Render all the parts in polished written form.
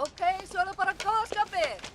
Ókei, svo er það bara góða skapið.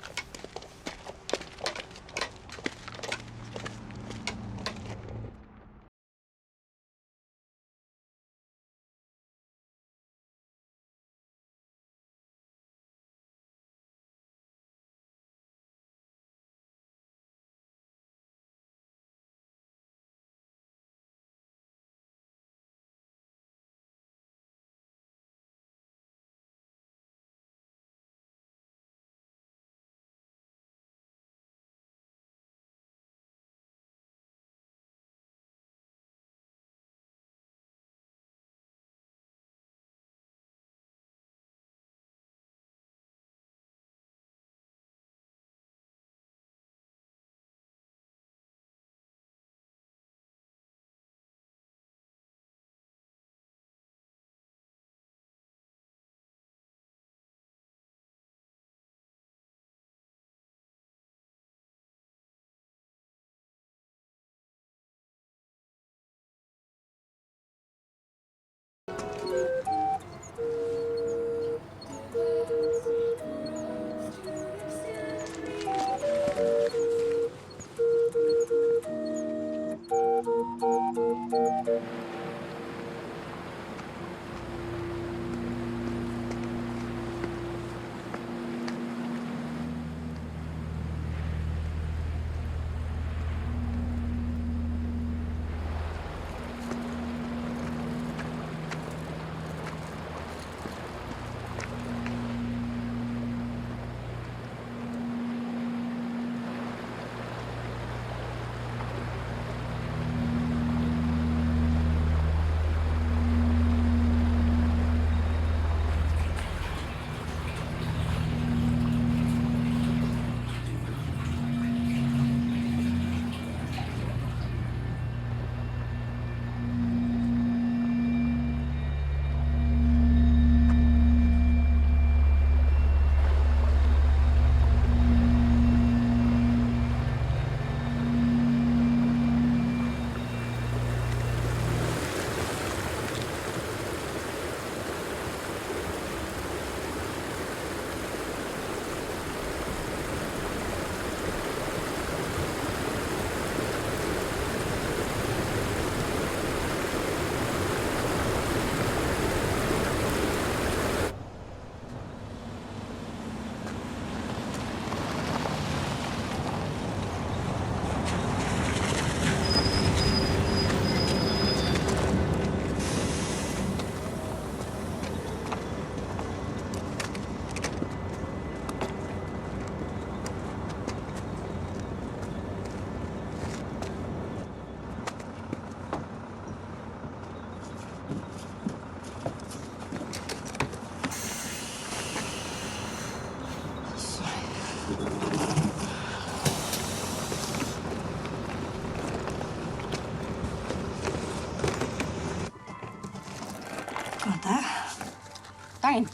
Daginn.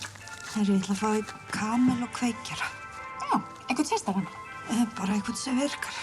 Ég ætla að fá einn kamel og kveikjara. Já, einhvern sérstakann. Bara einhvern sem virkar.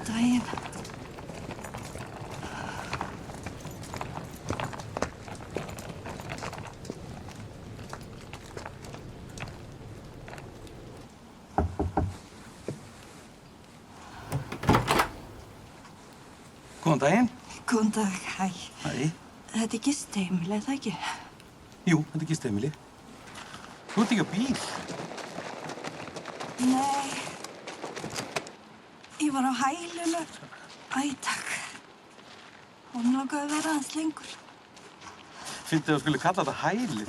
Daginn. Góðan daginn. Góðan dag, hæ. Hæ. Þetta er gistiheimili, er það ekki? Jú, þetta er gistiheimili. Þú ert ekki á bíl. Nei. Ég var á hælinu. Æ, takk. Hún langaði að vera aðeins lengur. Fyndið að þú skulle kalla þetta hælið.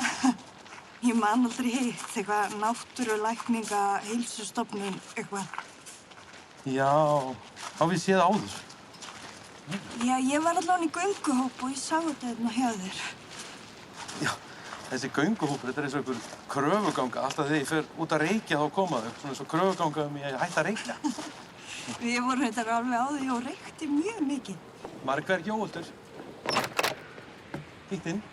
Ég man aldrei hitt, eitthvað náttúrulækninga, heilsustofnun, eitthvað. Já, þá við séð áður. Já, ég var allavega í gönguhóp og ég sá þetta hérna hjá þér. Já, þessi gönguhópur, þetta er eins og einhver kröfuganga. Alltaf þegar ég fer út að reykja þá koma þau. Svona eins og kröfuganga ég hætti að reykja. Við vorum þetta alveg á því og reykti mjög mikið. Margar Jóhóldur. Kíkt inn.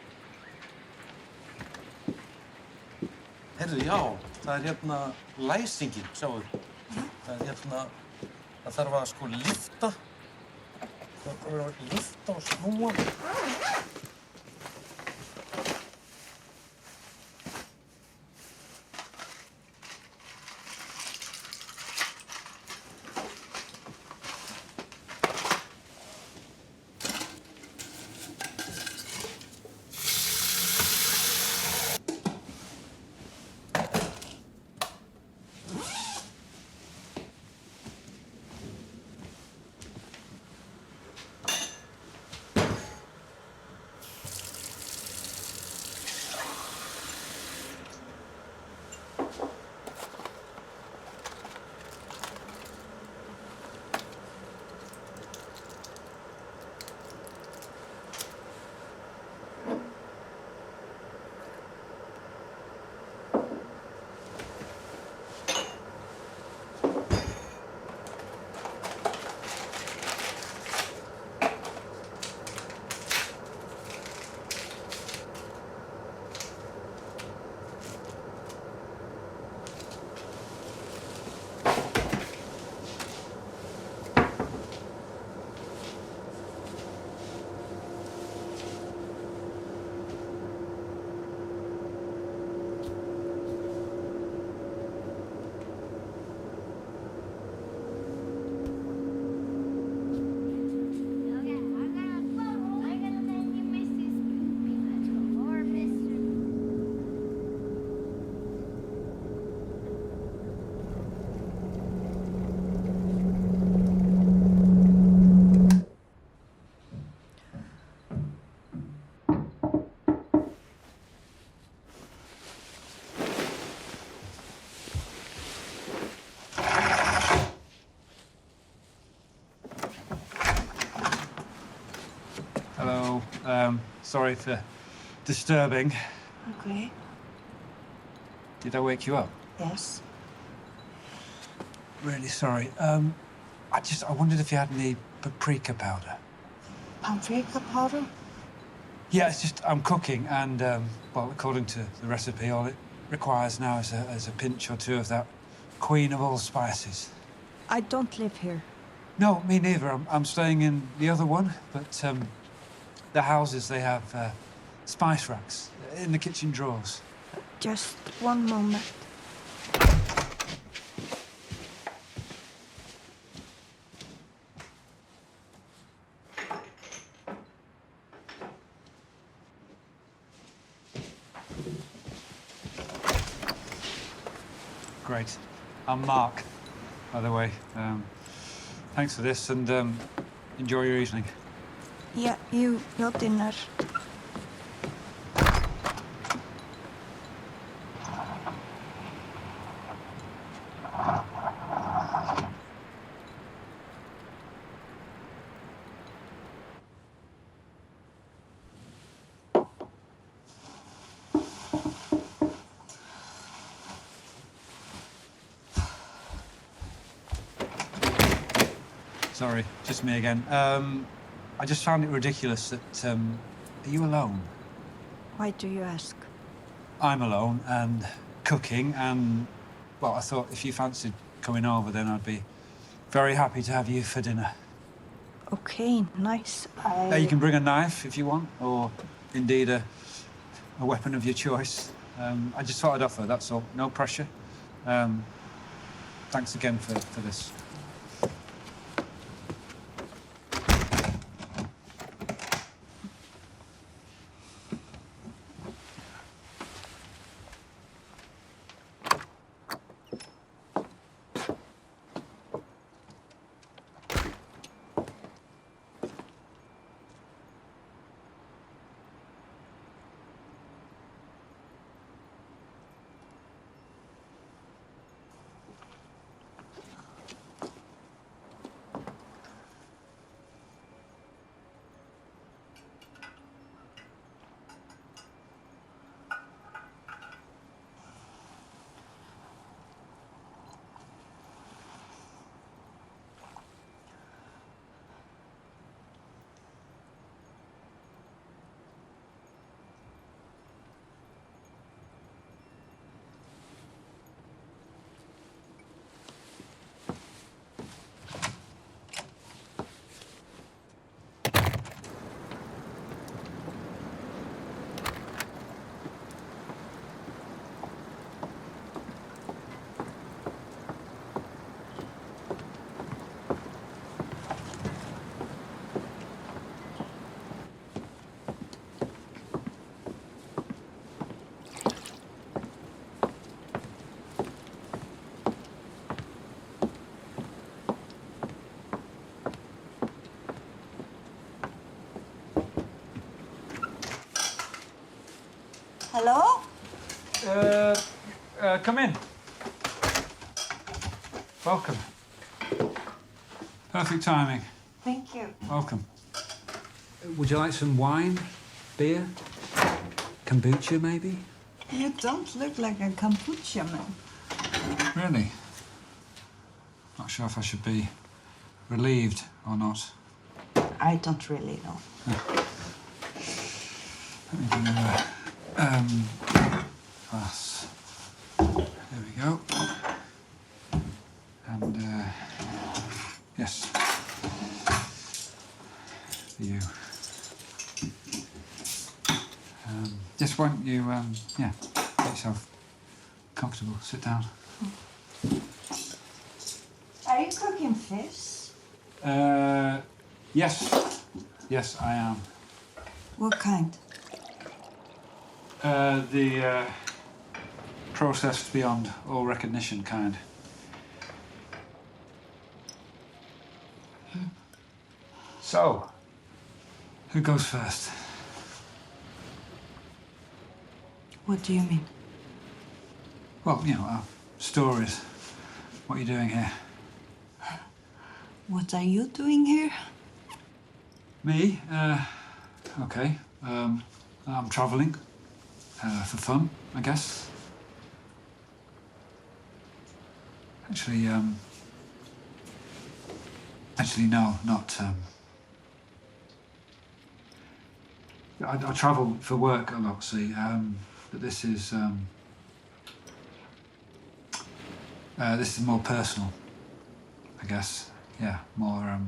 Heyrðu, já, það er hérna læsingin, sjáu. Það er hérna, það þarf að sko lyfta. Það þarf að lyfta og snúa. Hello. Sorry for disturbing. Okay. Did I wake you up? Yes. Really sorry. I wondered if you had any paprika powder. Paprika powder? Yeah, it's just I'm cooking and, well, according to the recipe, all it requires now is a pinch or two of that queen of all spices. I don't live here. No, me neither. I'm staying in the other one, but the houses, they have spice racks in the kitchen drawers. Just one moment. Great. I'm Mark, by the way. Thanks for this and enjoy your evening. Yeah, your dinner. Sorry, just me again. I just found it ridiculous that, are you alone? Why do you ask? I'm alone and cooking and, well, I thought if you fancied coming over then I'd be very happy to have you for dinner. Okay, nice. You can bring a knife if you want, or indeed a weapon of your choice. I just thought I'd offer, that's all. No pressure. Thanks again for this. Hello? Come in. Welcome. Perfect timing. Thank you. Welcome. Would you like some wine? Beer? Kombucha, maybe? You don't look like a kombucha man. Really? Not sure if I should be relieved or not. I don't really know. Let me do glass. There we go. And, yes. For you. Just why don't you, yeah, get yourself comfortable. Sit down. Are you cooking fish? Yes. Yes, I am. What kind? The processed beyond all recognition kind. So, who goes first? What do you mean? Well, you know, our stories. What are you doing here? What are you doing here? Me? Okay. I'm travelling. For fun, I guess. Actually, no, not, I travel for work a lot, see, but this is more personal, I guess. Yeah, more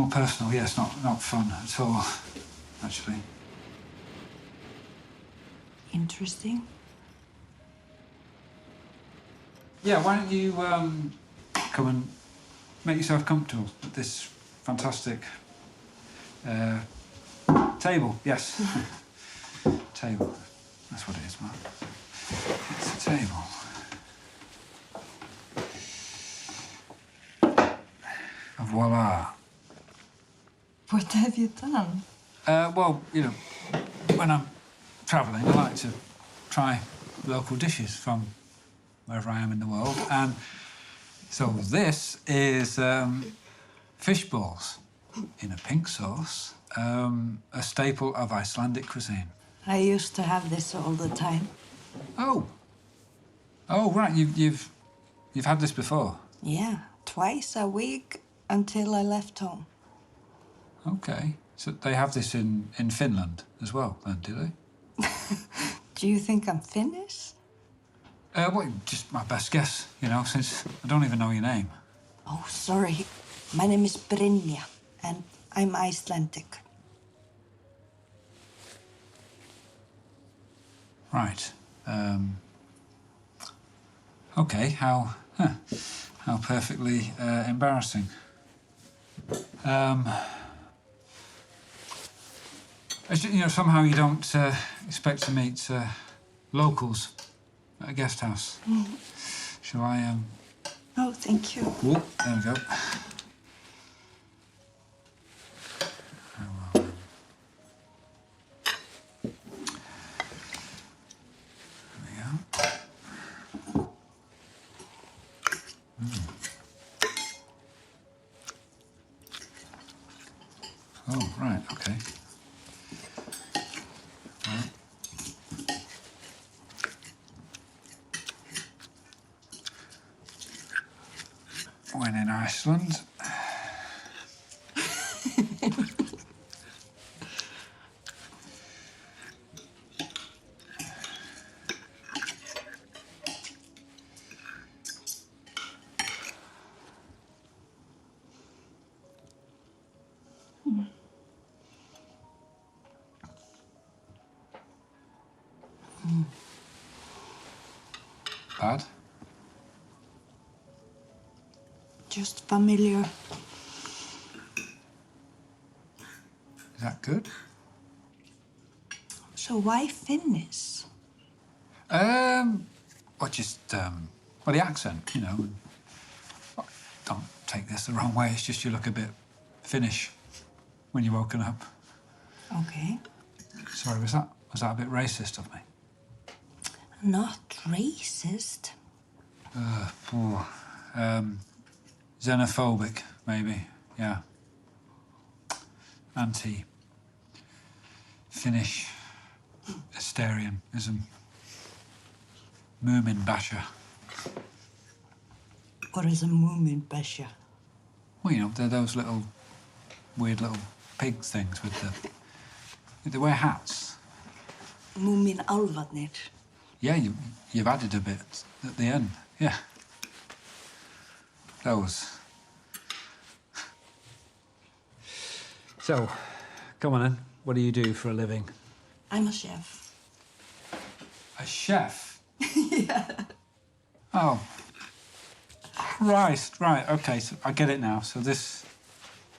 personal. Yes, not fun at all, actually. Interesting. Yeah, why don't you come and make yourself comfortable at this fantastic table? Yes, table. That's what it is, man. It's a table. Voila. What have you done? Well, you know, when I'm travelling, I like to try local dishes from wherever I am in the world. And so this is fish balls in a pink sauce, a staple of Icelandic cuisine. I used to have this all the time. Oh. Oh, right, you've had this before? Yeah, twice a week until I left home. Okay. So they have this in Finland as well, then, do they? Do you think I'm Finnish? Well, just my best guess, you know, since I don't even know your name. Oh, sorry. My name is Brynja, and I'm Icelandic. Right. Okay, how perfectly embarrassing. You know, somehow you don't expect to meet locals at a guest house. Shall I, Oh, thank you. Whoop, there we go. There we go. Oh, right, okay. Right. When in Iceland. Bad? Just familiar. Is that good? So why Finnish? Well, just, well, the accent, you know. Don't take this the wrong way, it's just you look a bit Finnish when you're woken up. Okay. Sorry, was that a bit racist of me? Not racist. Xenophobic, maybe. Yeah. Anti-Finnish Asterianism. Moomin basher. What is a moomin basher? Well, you know, they're those little weird little pig things with they wear hats. Moomin alvarnir. Yeah, you've added a bit at the end. Yeah. Those. So, come on then. What do you do for a living? I'm a chef. A chef? Yeah. Oh. Right. Okay, so I get it now. So this...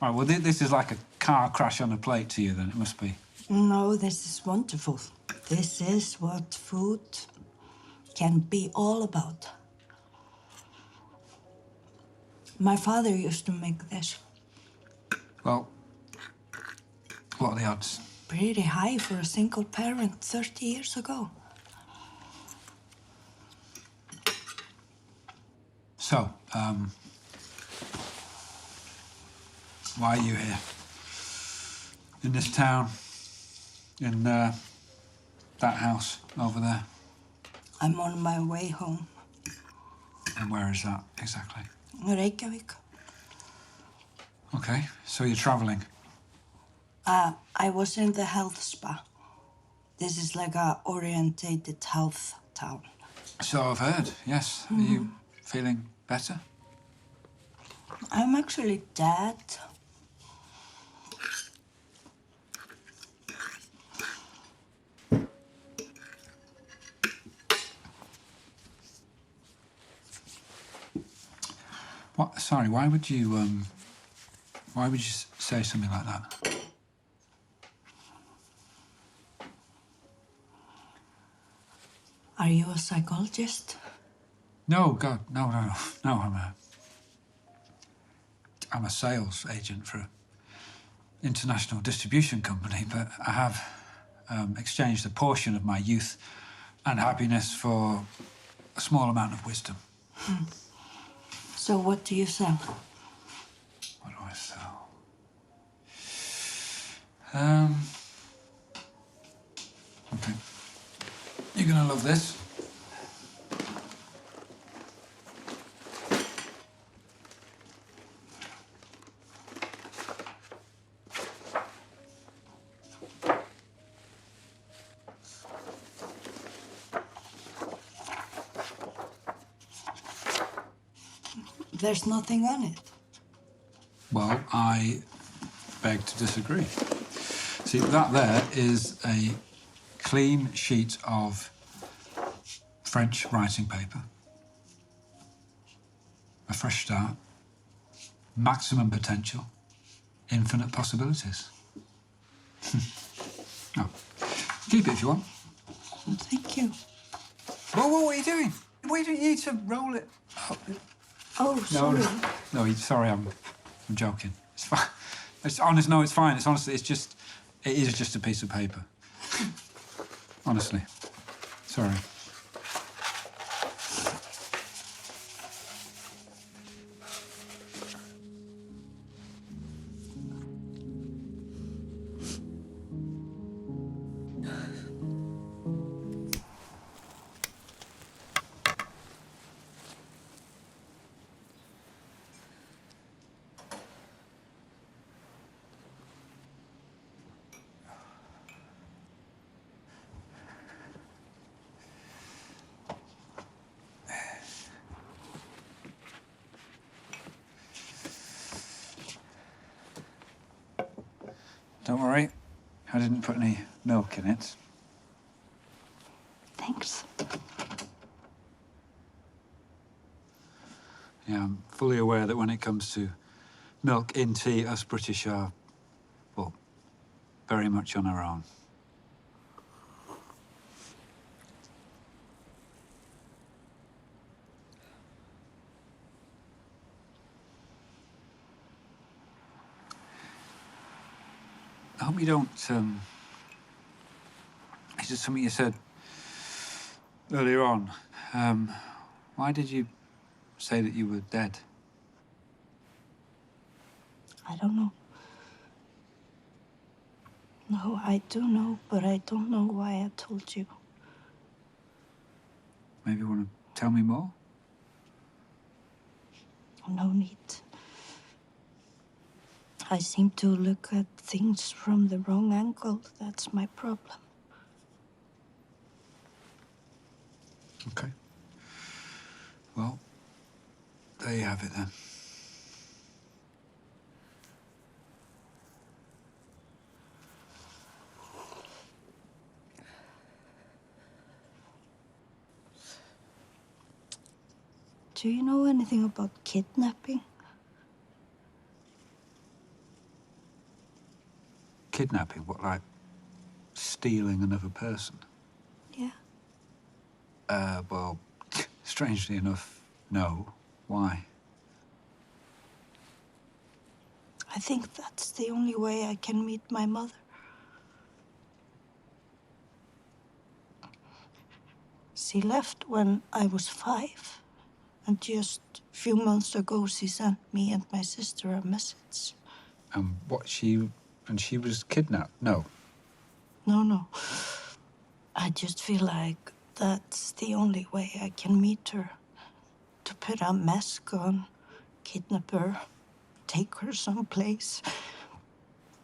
Right, well, this is like a car crash on a plate to you, then, it must be. No, this is wonderful. This is what food can be all about. My father used to make this. Well, what are the odds? Pretty high for a single parent 30 years ago. So, why are you here? In this town? In, that house over there? I'm on my way home. And where is that, exactly? Reykjavik. Okay, so you're travelling? I was in the health spa. This is like a orientated health town. So I've heard, yes. Are you feeling better? I'm actually dead. What? Sorry, why would you say something like that? Are you a psychologist? No, God, no, I'm a sales agent for an international distribution company, but I have exchanged a portion of my youth and happiness for a small amount of wisdom. So what do you sell? What do I sell? Okay. You're gonna love this. There's nothing on it. Well, I beg to disagree. See, that there is a clean sheet of French writing paper. A fresh start. Maximum potential. Infinite possibilities. Oh. Keep it if you want. Thank you. Whoa, what are you doing? What are you doing? You need to roll it. Oh, sorry. No, sorry, I'm joking. It's fine. It's honest. No, it's fine. It's honestly, it is just a piece of paper. Honestly, sorry. Don't worry, I didn't put any milk in it. Thanks. Yeah, I'm fully aware that when it comes to milk in tea, us British are, well, very much on our own. I hope you don't, it's just something you said earlier on. Why did you say that you were dead? I don't know. No, I do know, but I don't know why I told you. Maybe you want to tell me more? No need. I seem to look at things from the wrong angle. That's my problem. Okay. Well, there you have it then. Do you know anything about kidnapping? Kidnapping? What, like stealing another person? Yeah. Well, strangely enough, no. Why? I think that's the only way I can meet my mother. She left when I was 5, and just a few months ago she sent me and my sister a message. And she was kidnapped? No. No. I just feel like that's the only way I can meet her. To put a mask on, kidnap her, take her someplace,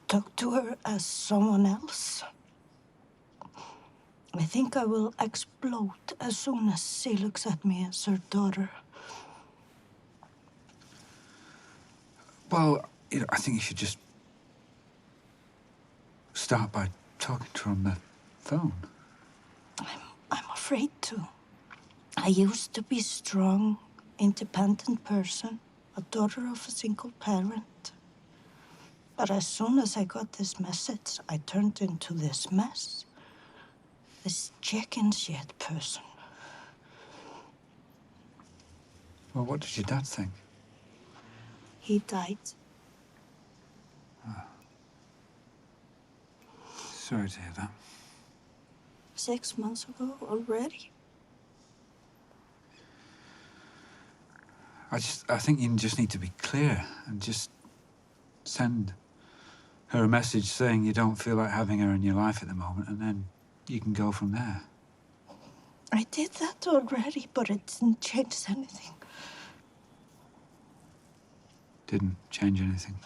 talk to her as someone else. I think I will explode as soon as she looks at me as her daughter. Well, I think you should just start by talking to her on the phone. I'm afraid to. I used to be strong, independent person, a daughter of a single parent. But as soon as I got this message, I turned into this mess. This chicken shit person. Well, what did your dad think? He died. Sorry to hear that. 6 months ago already. I think you just need to be clear and just send her a message saying you don't feel like having her in your life at the moment, and then you can go from there. I did that already, but it didn't change anything. Didn't change anything.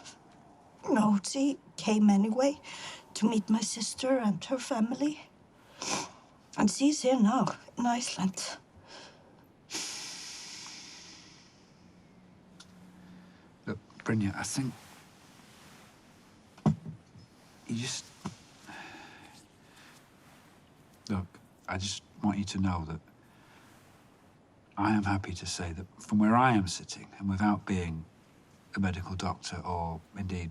No, she came anyway to meet my sister and her family. And she's here now, in Iceland. Look, Brynja, I think you just... Look, I just want you to know that I am happy to say that from where I am sitting, and without being a medical doctor or indeed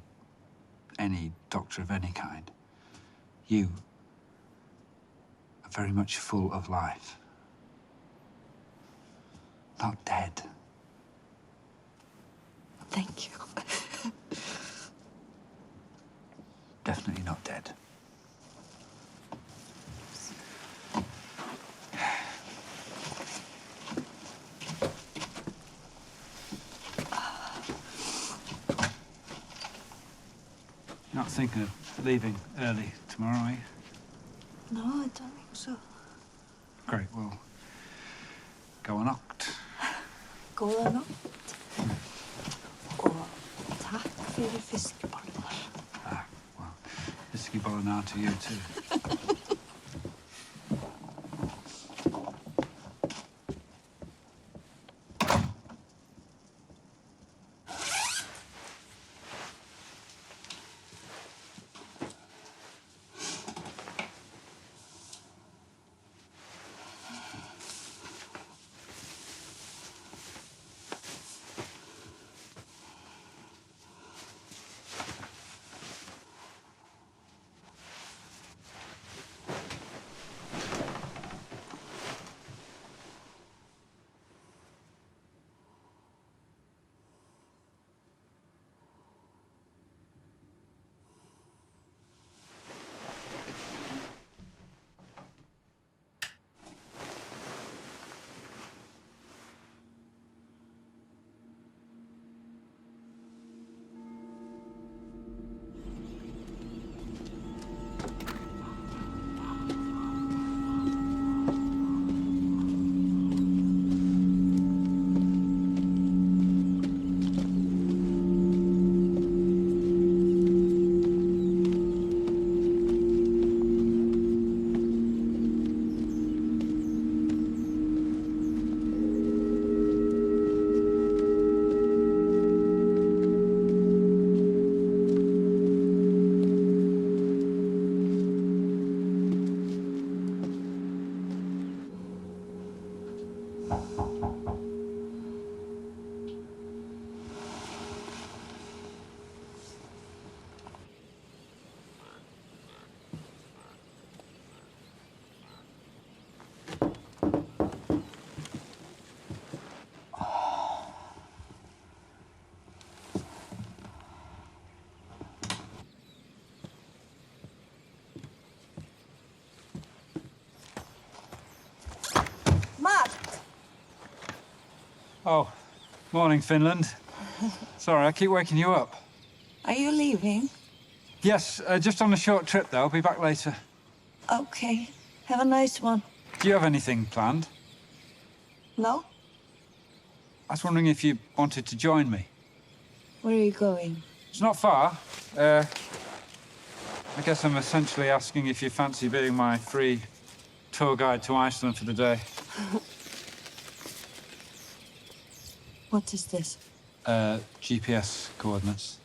any doctor of any kind, you are very much full of life. Not dead. Thank you. Definitely not dead. You're not thinking of leaving early tomorrow, are you? No, I don't think so. Great, well, go on oct. Góða nótt. Og takk fyrir fiskbollunar. Ah, well, whiskey bolognese to you too. Oh, morning, Finland. Sorry, I keep waking you up. Are you leaving? Yes, just on a short trip, though. I'll be back later. Okay. Have a nice one. Do you have anything planned? No? I was wondering if you wanted to join me. Where are you going? It's not far. I guess I'm essentially asking if you fancy being my free tour guide to Iceland for the day. What is this? GPS coordinates.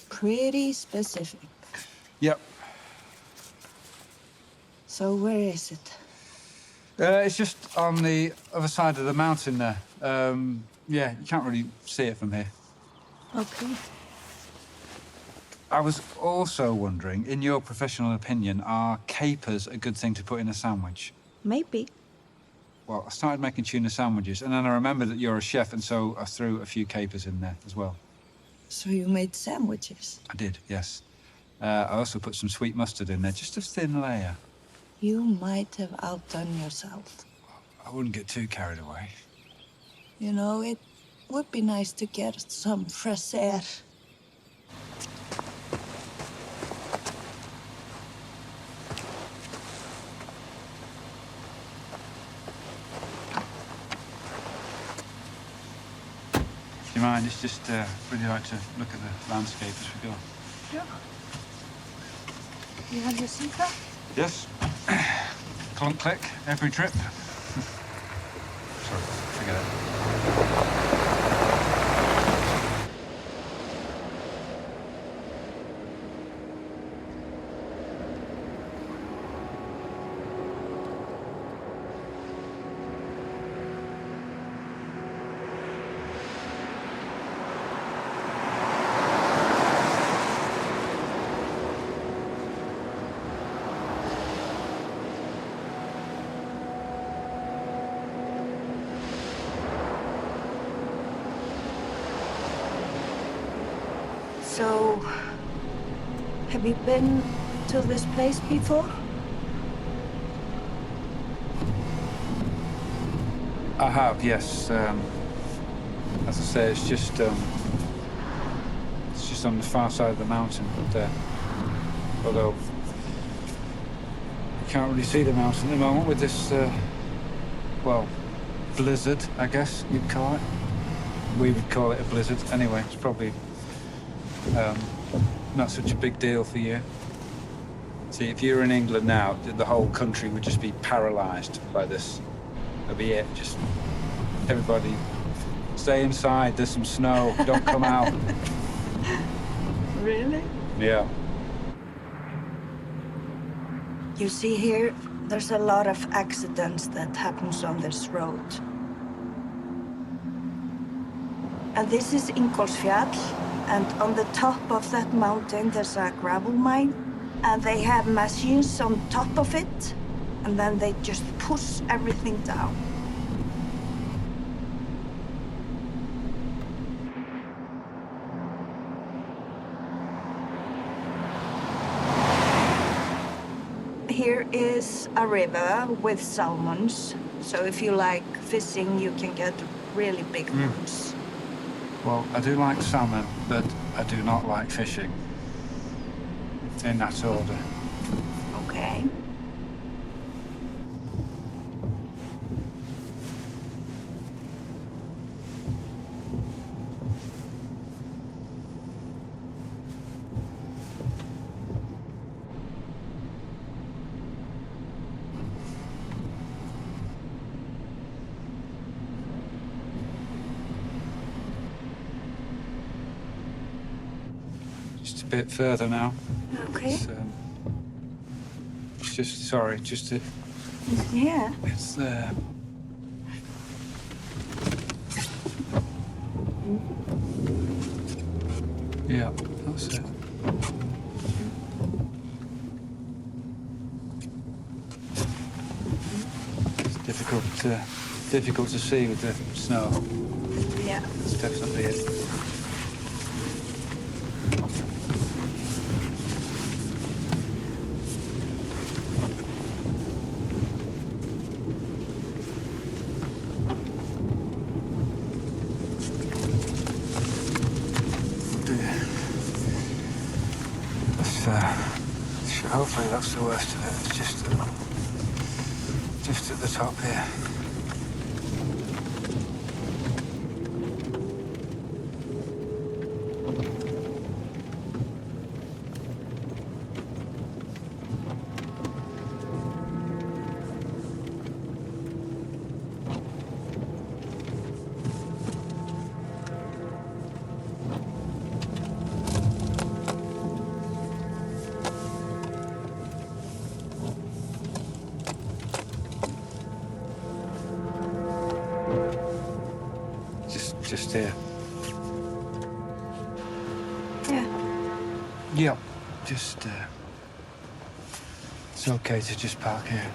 Pretty specific. Yep. So where is it? It's just on the other side of the mountain there. Yeah, you can't really see it from here. Okay. I was also wondering, in your professional opinion, are capers a good thing to put in a sandwich? Maybe. Well, I started making tuna sandwiches, and then I remembered that you're a chef, and so I threw a few capers in there as well. So you made sandwiches? I did, yes. I also put some sweet mustard in there, just a thin layer. You might have outdone yourself. I wouldn't get too carried away. You know, it would be nice to get some fresh air. Do you mind? It's just really like to look at the landscape as we go. Sure. You have your seatbelt? Yes. Clunk click every trip. Sorry, forget it. So, have you been to this place before? I have, yes. As I say, it's just on the far side of the mountain there. Although you can't really see the mountain at the moment with this, well, blizzard, I guess you'd call it. We would call it a blizzard. Anyway, it's probably not such a big deal for you. See, if you were in England now, the whole country would just be paralysed by this. That'd be it. Just everybody stay inside. There's some snow. Don't come out. Really? Yeah. You see here, there's a lot of accidents that happens on this road. And this is Ingólfsfjall, and on the top of that mountain there's a gravel mine, and they have machines on top of it, and then they just push everything down. Here is a river with salmons, so if you like fishing, you can get really big ones. Well, I do like salmon, but I do not like fishing. In that order. Okay. Just a bit further now. Okay. It's just, sorry, just to... Yeah. It's there. Yeah, that's it. It's difficult to see with the snow. Yeah. That's definitely it. Hopefully that's the worst of it. It's just at the top here. Just here. Yeah. Yep. Just, it's okay to just park here.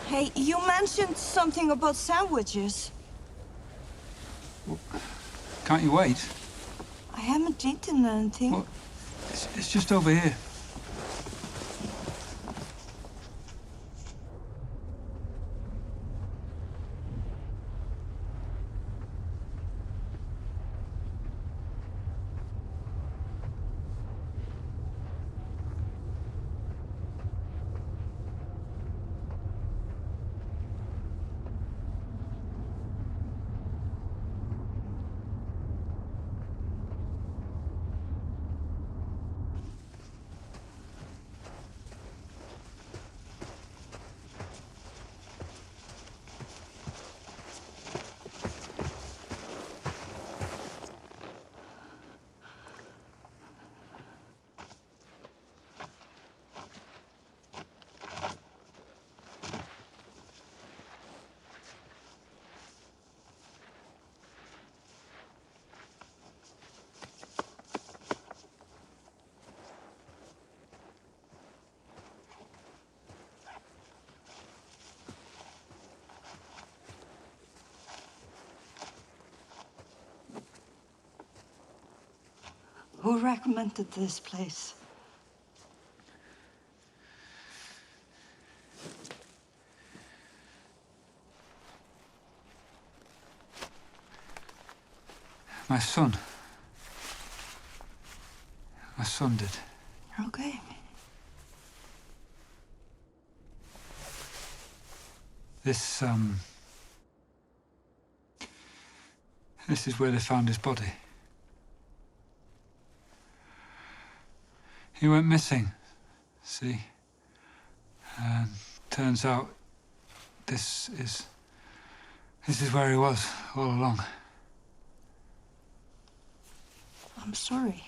Hey, you mentioned something about sandwiches. Can't you wait? I haven't eaten anything. Well, it's just over here. Who recommended this place? My son. My son did. Okay. This is where they found his body. He went missing, see? And turns out this is where he was all along. I'm sorry.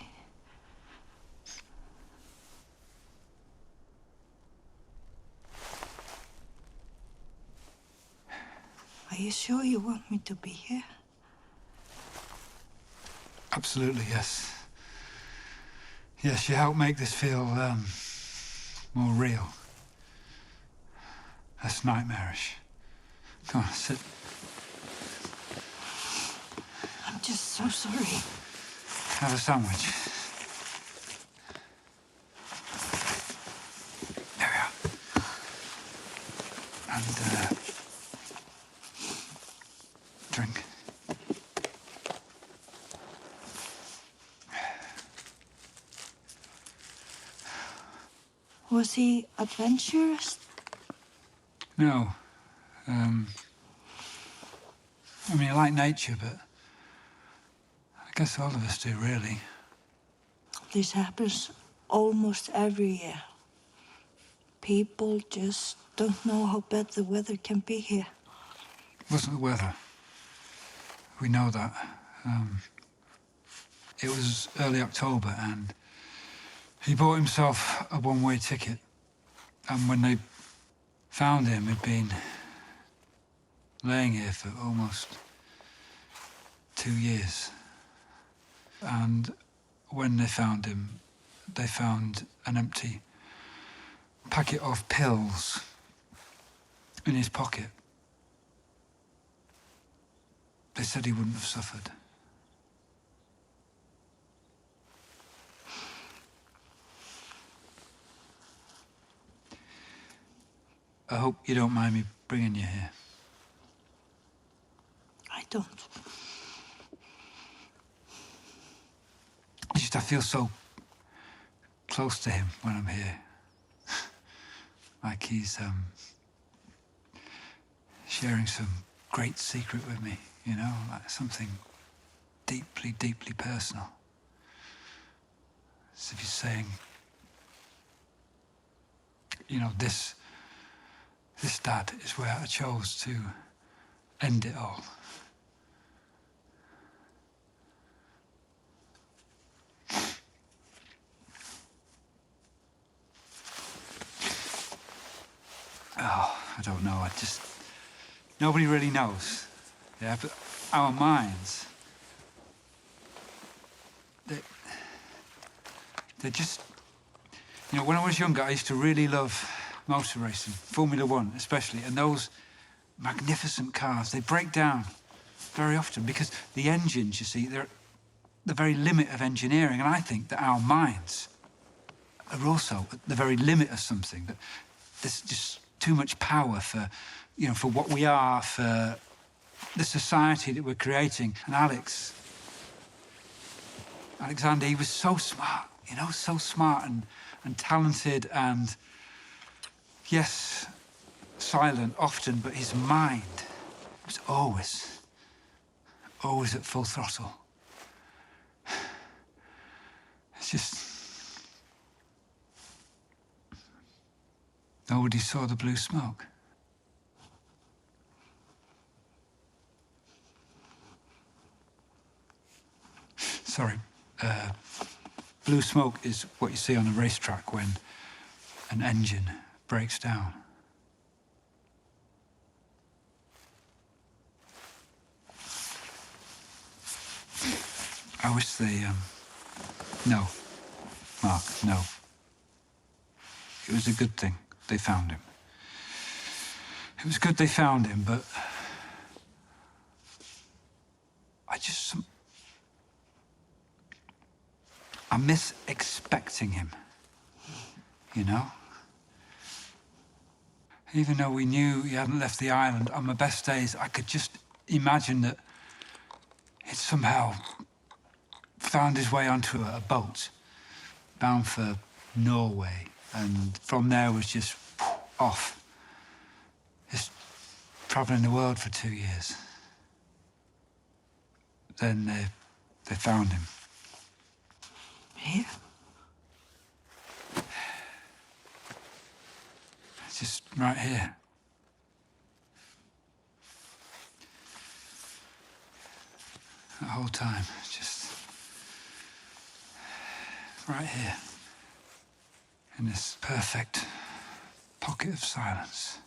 Are you sure you want me to be here? Absolutely, yes. Yes, you help make this feel more real. Less nightmarish. Come on, sit. I'm just so sorry. Have a sandwich. There we are. And, drink. Was he adventurous? No. I mean, I like nature, but I guess all of us do, really. This happens almost every year. People just don't know how bad the weather can be here. It wasn't the weather. We know that. It was early October, and he bought himself a one-way ticket. And when they found him, he'd been laying here for almost 2 years. And when they found him, they found an empty packet of pills in his pocket. They said he wouldn't have suffered. I hope you don't mind me bringing you here. I don't. It's just I feel so close to him when I'm here. Like he's sharing some great secret with me, you know, like something deeply, deeply personal. As if he's saying, you know, this dad is where I chose to end it all. Oh, I don't know. Nobody really knows. Yeah, but our minds, they're just, you know, when I was younger, I used to really love motor racing, Formula One especially, and those magnificent cars, they break down very often because the engines, you see, they're at the very limit of engineering, and I think that our minds are also at the very limit of something, that there's just too much power for, you know, for what we are, for the society that we're creating. And Alexander, he was so smart, you know, so smart and talented and, yes, silent often, but his mind was always at full throttle. It's just... Nobody saw the blue smoke. Sorry. Blue smoke is what you see on a racetrack when an engine breaks down. I wish they, No. Mark, no. It was a good thing they found him. It was good they found him, but I miss expecting him, you know? Even though we knew he hadn't left the island, on my best days, I could just imagine that he'd somehow found his way onto a boat bound for Norway, and from there was just off, just traveling the world for 2 years. Then they found him. Here? Just right here. The whole time, just right here. In this perfect pocket of silence.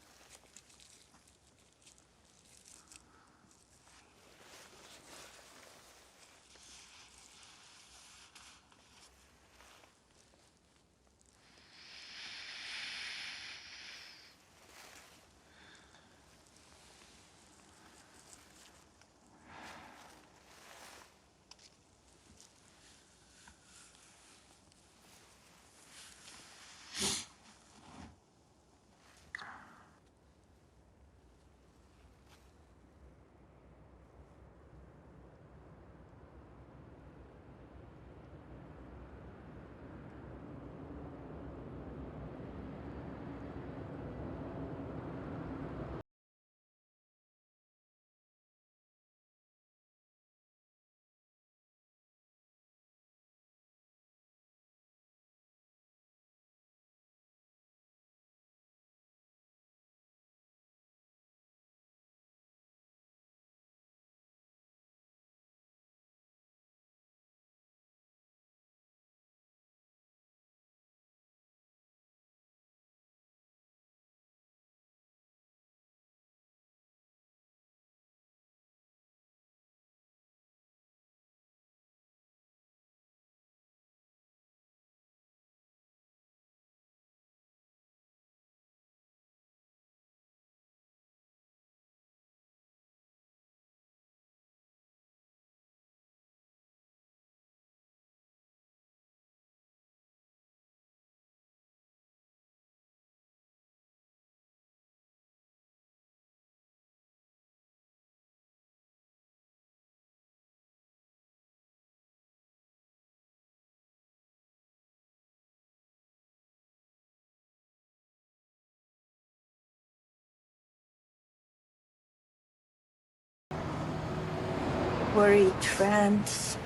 Worried friends,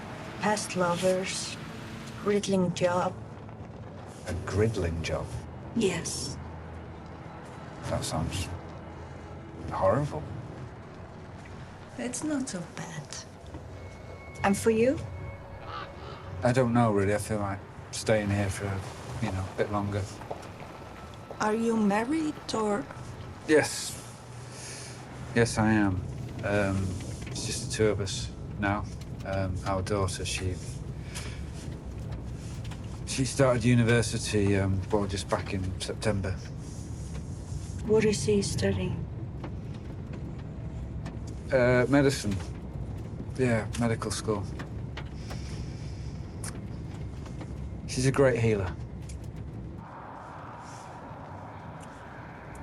past lovers, riddling job. A griddling job? Yes. That sounds horrible. It's not so bad. And for you? I don't know, really. I feel like staying here for, a bit longer. Are you married or? Yes. Yes, I am. It's just the two of us now. Our daughter, she started university, just back in September. What is he studying? Medicine. Yeah, medical school. She's a great healer.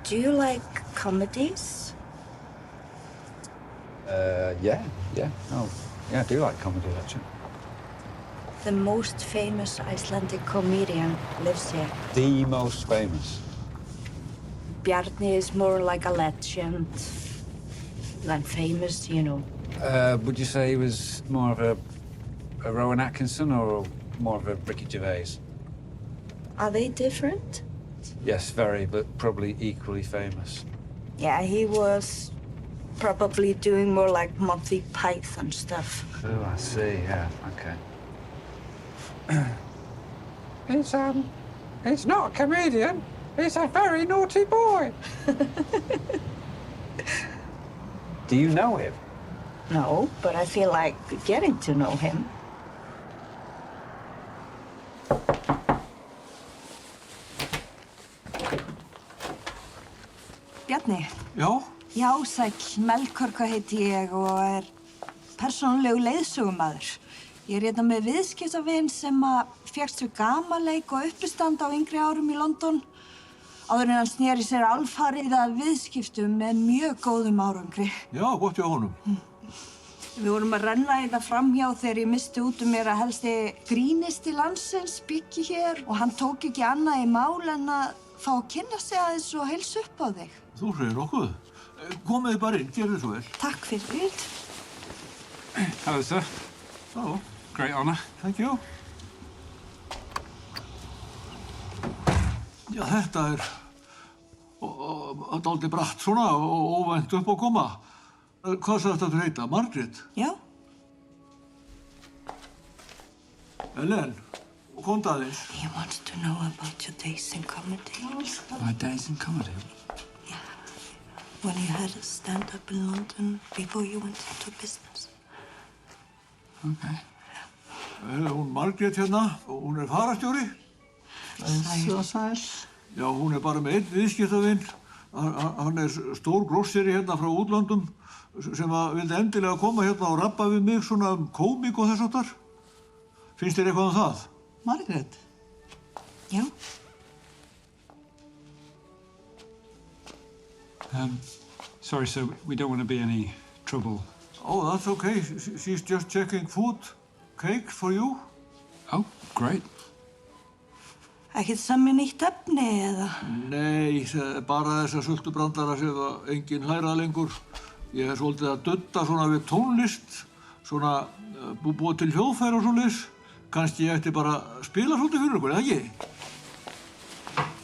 Do you like comedies? Yeah. Oh, yeah, I do like comedy, actually. The most famous Icelandic comedian lives here. The most famous? Bjarni is more like a legend than famous, Would you say he was more of a Rowan Atkinson or more of a Ricky Gervais? Are they different? Yes, very, but probably equally famous. Yeah, he was probably doing more like Monty Python stuff. Oh, I see, yeah, okay. He's not a comedian. He's a very naughty boy. Do you know him? No, but I feel like getting to know him. Bjarni. Já? Já, sæll, Melkorka heiti ég og persónulegu leiðsögumaður. Ég hérna með viðskiptavin sem fékkst við gamanleik og uppistand á yngri árum í London. Áður en hann sneri sér alfarið að viðskiptum með mjög góðum árangri. Já, gott hjá honum. Við vorum að renna þetta framhjá þegar ég missti út mér að helsti grínisti landsins byggi hér og hann tók ekki annað í mál en að fá að kynna sig aðeins og heilsa upp á þig. Þú segir nokkuð. Komið bara inn, gerðu svo vel. Takk fyrir. Hello, sir. Hello. Great honor. Thank you. Já, þetta dálítið bratt svona og óvænt upp á koma. Hvað sagði þetta að heita? Margrét? Já. Ellen, komdu aðeins. He wants to know about your days in comedy. My days in comedy? Yeah. When you had a stand-up in London before you went into business. Okay. Hún Margrét hérna, og hún fararstjóri. Svo sæl. Já, hún bara með einn viðskiptavinn. Hann stór grosseri hérna frá útlöndum sem vildi endilega koma hérna og rabba við mig svona kómík og þess áttar. Finnst þér eitthvað það? Margrét? Já. Sorry, sir, we don't want to be any trouble. Oh, that's okay. She's just checking food. Cake for you? Oh, great. Ekkert samið nýtt efni eða? Nei, bara þessar sultubrandara sem enginn hlærað lengur. Ég svolítið að dudda svona við tónlist, svona búið til hljóðfæri og svoleiðis. Kannski ég ætti bara að spila svolítið fyrir ykkur, eða ekki?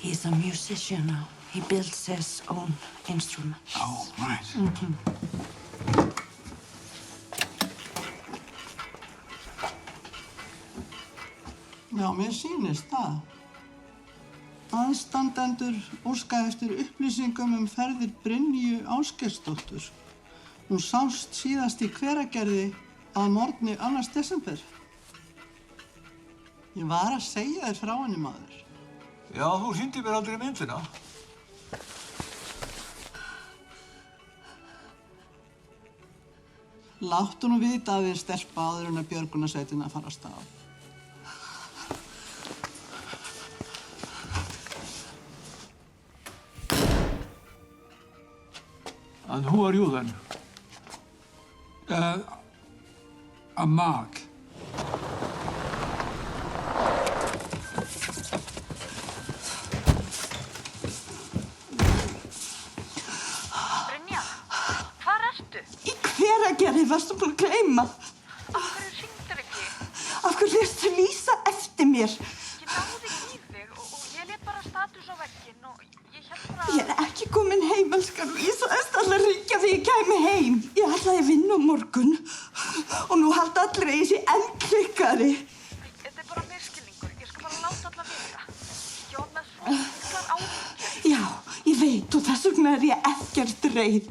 He's a musician now. He builds his own instruments. Oh, right. Já, mér sýnist það. Aðstandendur óska eftir upplýsingum ferðir Brynju Ásgeirsdóttur. Hún sást síðast í Hveragerði að morgni 2. desember. Ég var að segja þér frá henni, maður. Já, þú sýndi mér aldrei myndina. Láttu nú vita að þið stelpa áður en að björgunarsveitin að fara af stað. And who are you then? I'm Mark. Brynja, hvar ertu? Í Hveragerði, varstu búin að gleyma? mér. Ég náði í þig og ég lét bara status á vegginn og ég hélt bara... Ég er ekki komin heim, elskan. Ég sagðist allir að hringja þegar ég kæmi heim. Ég ætlaði að vinna á morgun og nú halda allir að ég sé enn klikkari. Þetta er bara misskilningur. Ég skal bara láta alla vita. Ég var með svo miklar áhyggjur. Já, ég veit og þess vegna er ég ekkert reið.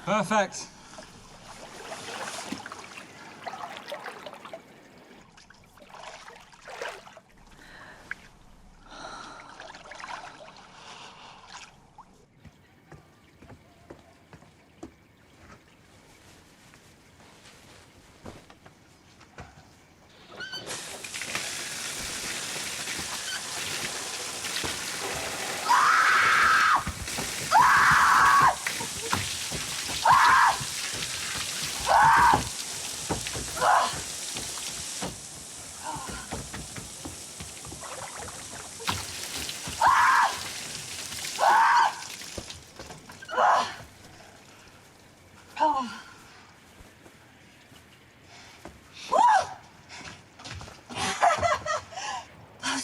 Perfect.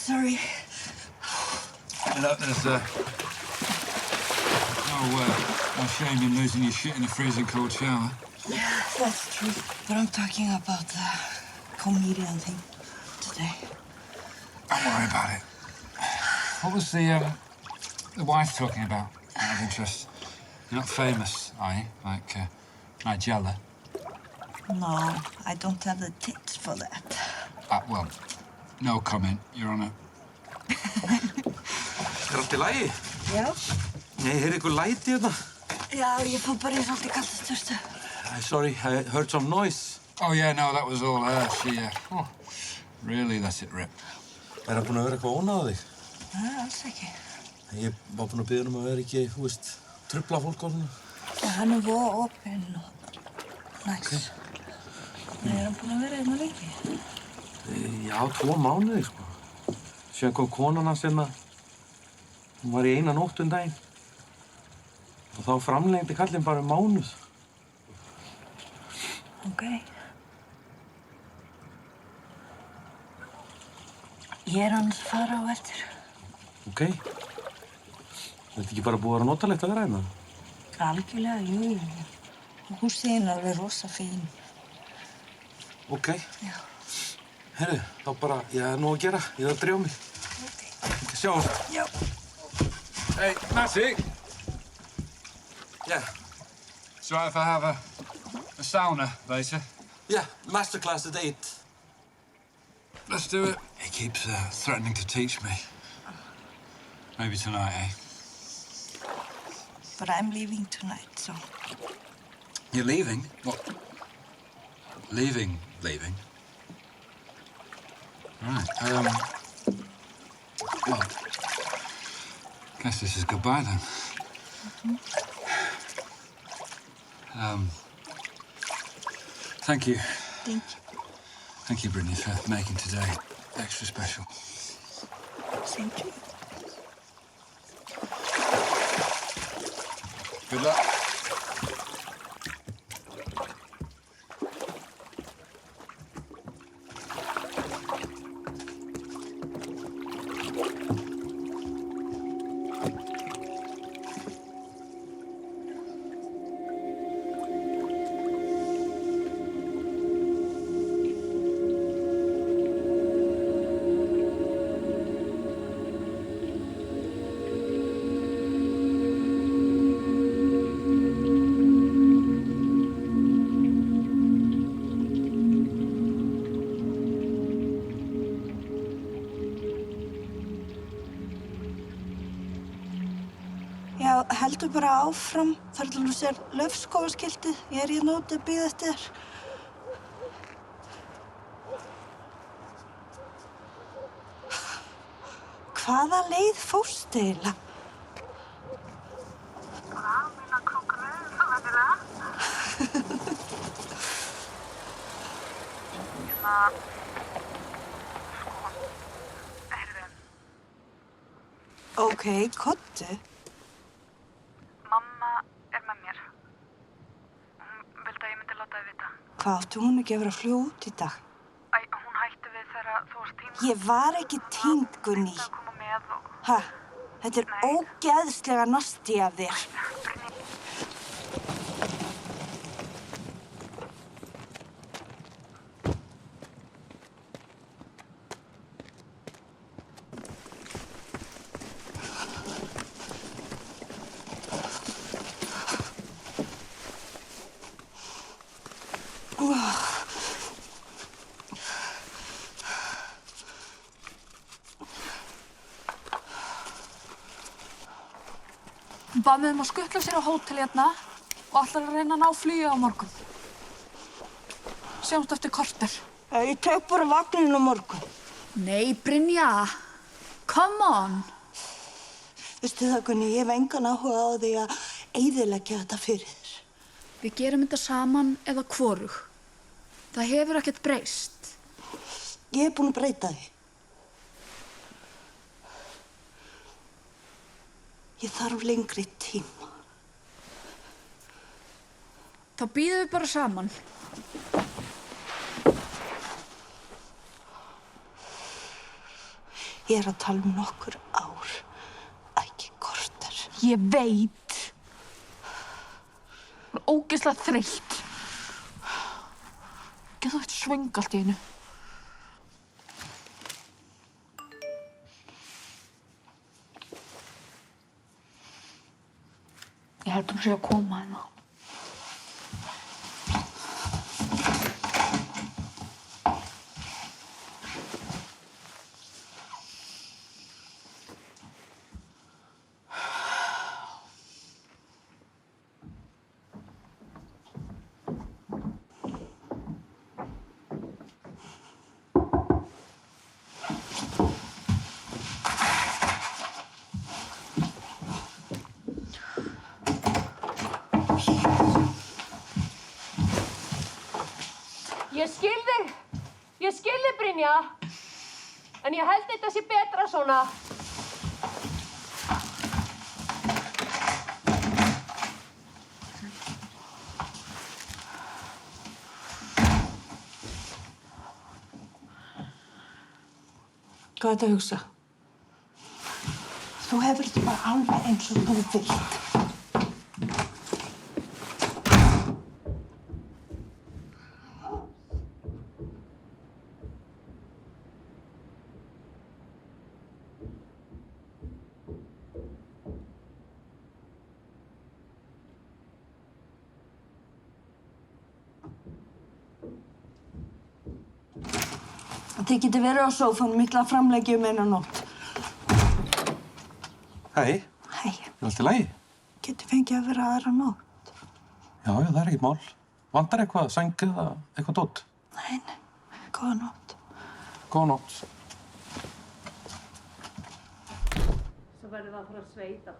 Sorry. Look, there's no shame in losing your shit in a freezing cold shower. Yeah, that's true. But I'm talking about the comedian thing today. Don't worry about it. What was the wife talking about, out of interest? You're not famous, are you? Like, Nigella? No, I don't have the tits for that. Well, no comment, Your Honor. Allt í lagi? Já? Nei, heyrðu ykkur læti hérna? Já, ég fór bara í svolítið kaldasturtu. Sorry, I heard some noise. Oh, yeah, no, that was all her. She, really let it rip. Er hann búinn að vera eitthvað ónáð þig? Nei, alls ekki. Ég var búinn að biðja að vera ekki, þú veist, trufla fólk á svona. Já, hann voða opinn og næs. Nei, er hann búinn að vera hérna lengi? Já, 2 mánuði, sko. Síðan kom konan hans hérna. Hún var í eina nótt daginn. Og þá framlengdi kallinn bara mánuð. Ok. Ég annars að fara á eftir. Ok. Þetta ekki bara búið að vera notalegt að vera hérna? Algjörlega, jú. Húsið er alveg rosa fín. Ok. Já. Herru, þá bara, ég hef nóg að gera. Ég þarf að drífa mig. Ok, sjáumst. Já. Hey, Matty! Yeah. It's all right if I have a sauna later? Yeah, masterclass at 8. Let's do it. He keeps threatening to teach me. Maybe tonight, eh? But I'm leaving tonight, so... You're leaving? What? Leaving? Right, well, guess this is goodbye then. Thank you. Thank you. Thank you, Brynja, for making today extra special. Thank you. Good luck. heldur bara áfram. Þar til þú sér laufskógaskiltið. Ég er hérna úti að bíða eftir þér. Hvaða leið fórstu eiginlega? Mína krókurinn, svo venjulega. Heyrðu, Ok, kottu. mamma er með mér. Hún vildi að ég myndi láta þið vita. Hvað áttu hún ekki að vera að fljúga út í dag? Æ, hún hætti við þegar þú varst týnd. Ég var ekki týnd, Gunný. Að koma með og... Ha? Þetta er ógeðslega nasti af þér. Hún bað mig að skutla sér á hótel hérna og ætlar að reyna að ná flugi á morgun. Sjáumst eftir korter. Ég tek bara vagninn á morgun. Nei, Brynja. Come on. Veistu það, Gunný, ég hef engan áhuga á því að eyðileggja þetta fyrir þér. Við gerum þetta saman eða hvorug. Það hefur ekkert breyst. Ég er búin að breyta því. Ég þarf lengri tíma. Þá bíðum við bara saman. Ég er að tala um nokkur ár, ekki korter. Ég veit. Hún er ógeðslega þreytt. Getur þú eftir svöng allt í einu? Ég held hún sé að koma hérna. Ég skil þig, Brynja, en ég held þetta sé betra svona. Hvað er þetta að hugsa? Þú hefur þetta bara alveg eins og þú vilt. Þið getið verið á sófanum mikla framleggi eina nótt. Hei. Hei. Er allt í lagi? Getið fengið að vera aðra nótt. Já, það er ekkert mál. Vantar eitthvað, sæng eða eitthvað dót? Nei. Góða nótt. Góða nótt. Svo verður það að fara að sveita.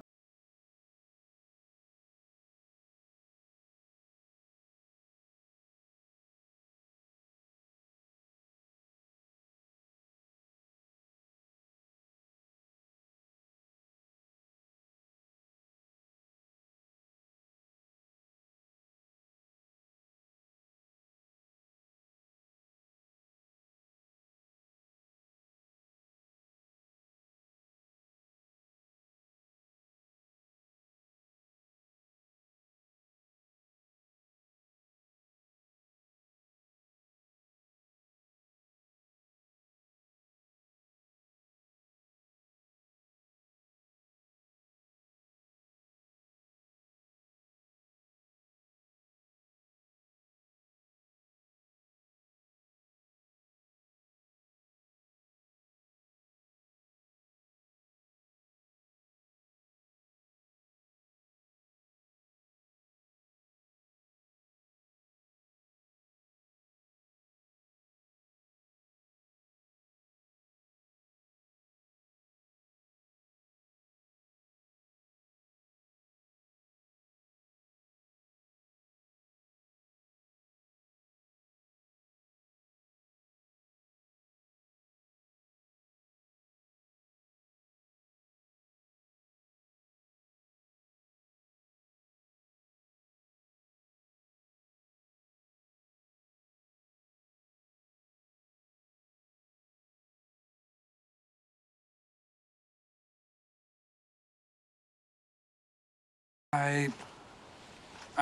I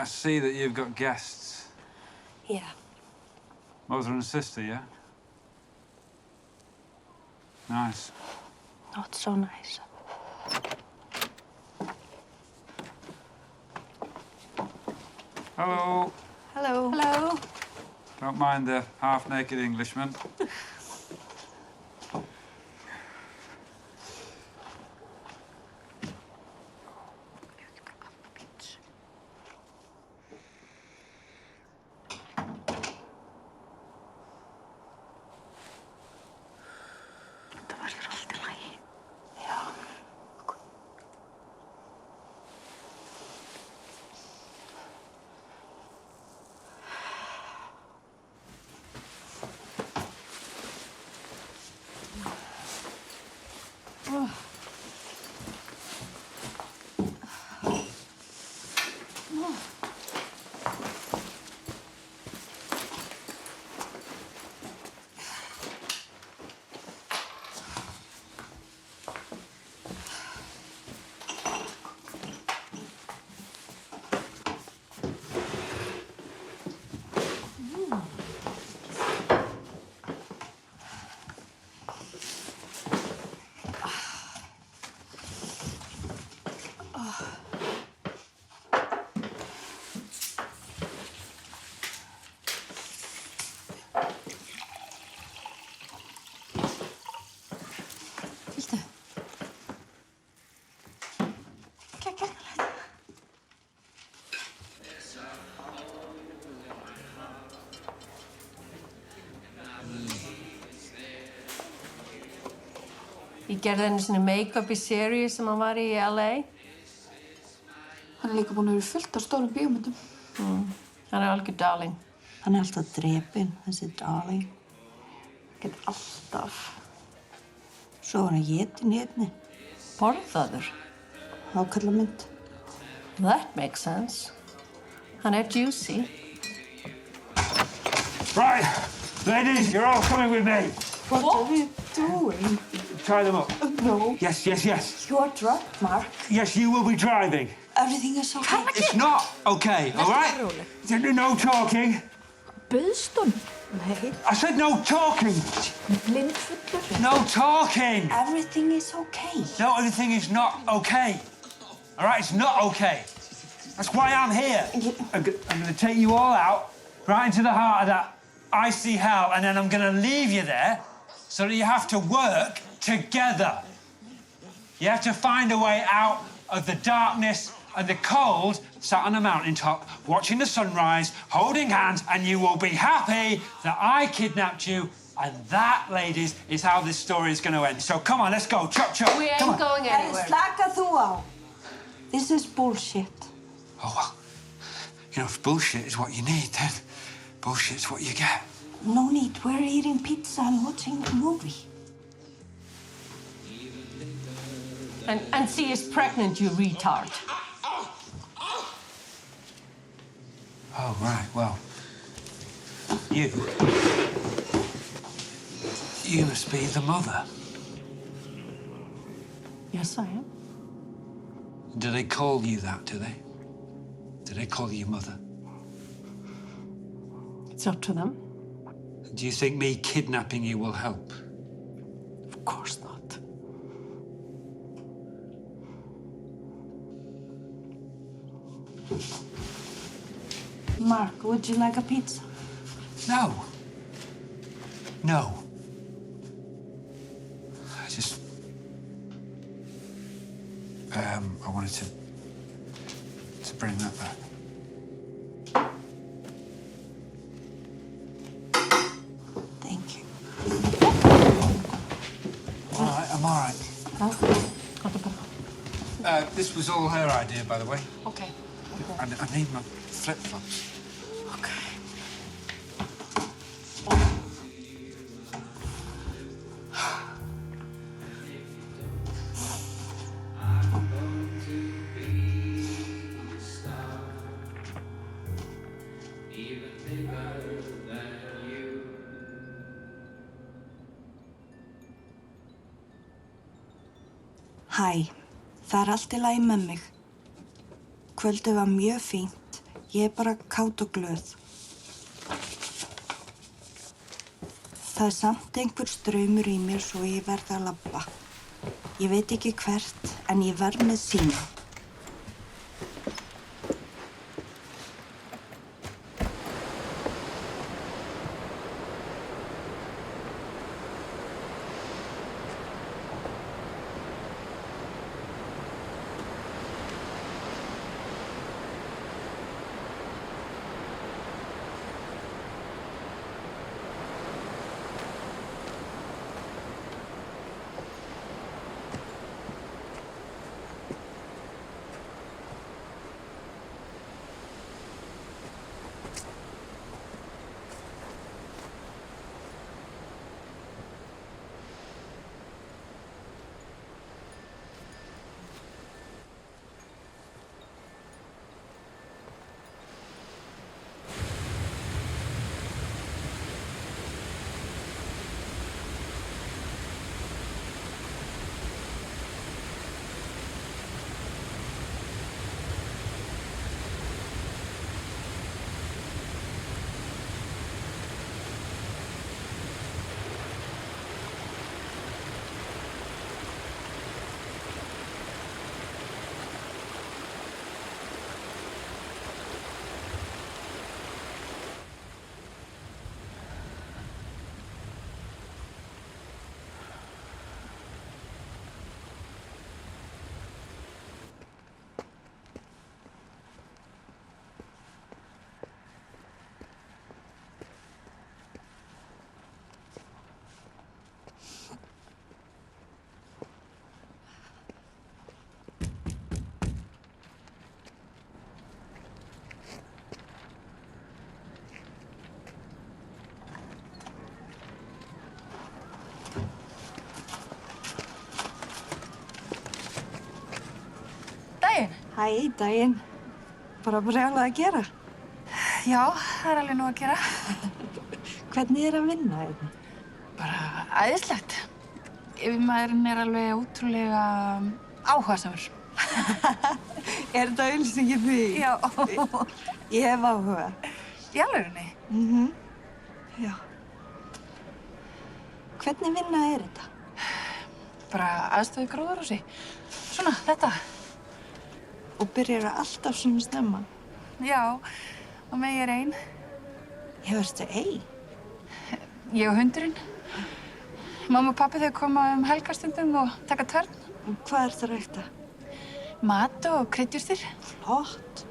see that you've got guests. Yeah. Mother and sister, yeah? Nice. Not so nice. Hello. Hello. Hello. Don't mind the half-naked Englishman. Ég gerði einu sinni make-up í seríu sem hann var í LA. Hann líka búinn að vera fullt af stórum bíómyndum. Hann algjör darling. Hann alltaf drepinn, þessi darling. Ekkert alltaf. Svo var hann étinn hérna. Borðaður. Hákallamynd. That makes sense. Hann juicy. Right, ladies, you're all coming with me. What are you doing? Tie them up. No. Yes, yes, yes. You are drunk, Mark. Yes, you will be driving. Everything is okay. It's not okay, all right? No talking. Bauðst hún? Nei. I said no talking. Blindfullur. No talking. Everything is okay. No, everything is not okay. All right, it's not okay. That's why I'm here. I'm going to take you all out, right into the heart of that icy hell, and then I'm going to leave you there so that you have to work together. You have to find a way out of the darkness and the cold, sat on a mountaintop, watching the sunrise, holding hands, and you will be happy that I kidnapped you. And that, ladies, is how this story is going to end. So come on, let's go. Chop, chop. We Come ain't on. going anywhere. Slaka þú á. This is bullshit. Oh, well, you know, if bullshit is what you need, then bullshit's what you get. No need. We're eating pizza and watching a movie. And she is pregnant, you retard. Oh, right, well, you must be the mother. Yes, I am. Do they call you that, do they? Do they call you mother? It's up to them. Do you think me kidnapping you will help? Of course not. Mark, would you like a pizza? No. No. I wanted to bring that back. Thank you. All right, I'm all right. This was all her idea, by the way. Okay. I need my flip-flops. Okay. Hæ, það allt í lagi með mig. Kvöldið var mjög fínt. Ég bara kát og glöð. Það samt einhver straumur í mér svo ég verð að labba. Ég veit ekki hvert, en ég verð með síma. Hæ, daginn. Bara brjálað að gera. Já, það alveg nóg að gera. Hvernig að vinna hérna? Bara æðislegt. Yfirmaðurinn alveg ótrúlega áhugasamur. Þetta auglýsingin því? Já. Ég hef áhuga. Í alvörunni? Já. Hvernig vinna þetta? Bara aðstoð í gróðurhúsi. Svona, þetta. Og byrjar alltaf svona snemma? Já, og mig ein. Ég verðstu ein? Ég og hundurinn. Mamma og pappi þau koma helgarstundum og taka törn. Og hvað ertu að rækta? Mat og kryddjurtir. Flott.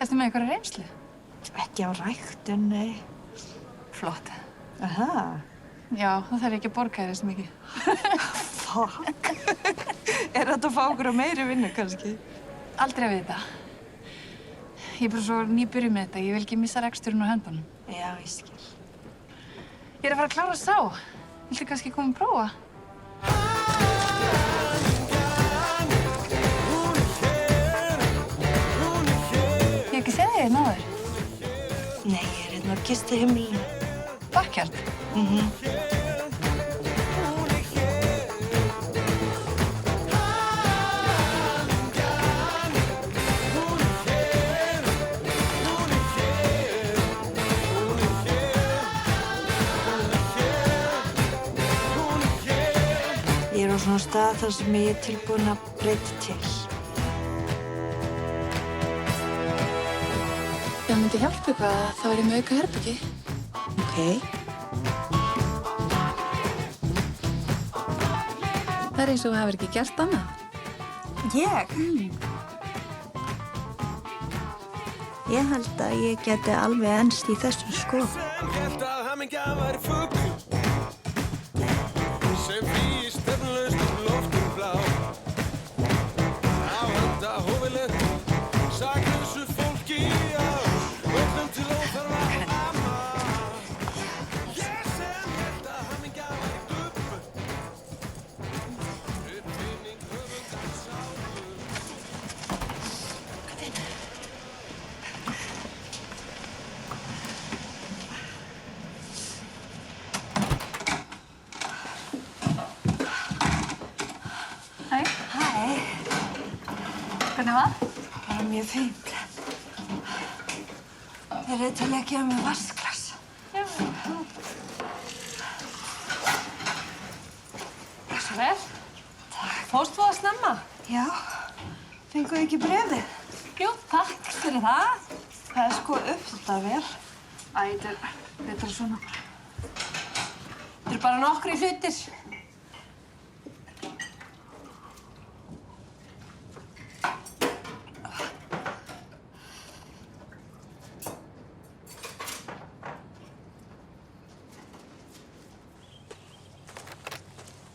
Ertu með einhverja reynslu? Ekki á ræktun, nei. Flott. Aha. Já, það þarf ekki að borga þér þessu mikið. Fuck. Þetta að fá okkur á meiri vinnu, kannski? Aldrei að vita. Ég er bara svo nýbyrjuð með þetta. Ég vil ekki missa reksturinn á höndunum. Já, ég skil. Ég er að fara að klára sá. Viltu kannski koma og prófa? Ég hef ekki séð þig hérna áður. Nei, ég er hérna á gistiheimilinu. Bakkjald? Ég er á svona stað þar sem ég er tilbúin að breyta til. Ef það myndi hjálpa eitthvað, þá er ég með auka herbyggi. Ok. Það er eins og þú hefur ekki gert annað. Ég? Ég held að ég geti alveg enst í þessum sko. Hvernig var? bara mjög fínt. Þeir eru til að gefa mér vatnsglas. Já. Svo vel. Takk. Fórst þú að snemma? Já. Fenguð ekki bréfið? Jú, takk fyrir það. Það er sko uppþvottað vel. Æ, þetta er betra svona. Þetta eru bara nokkri hlutir.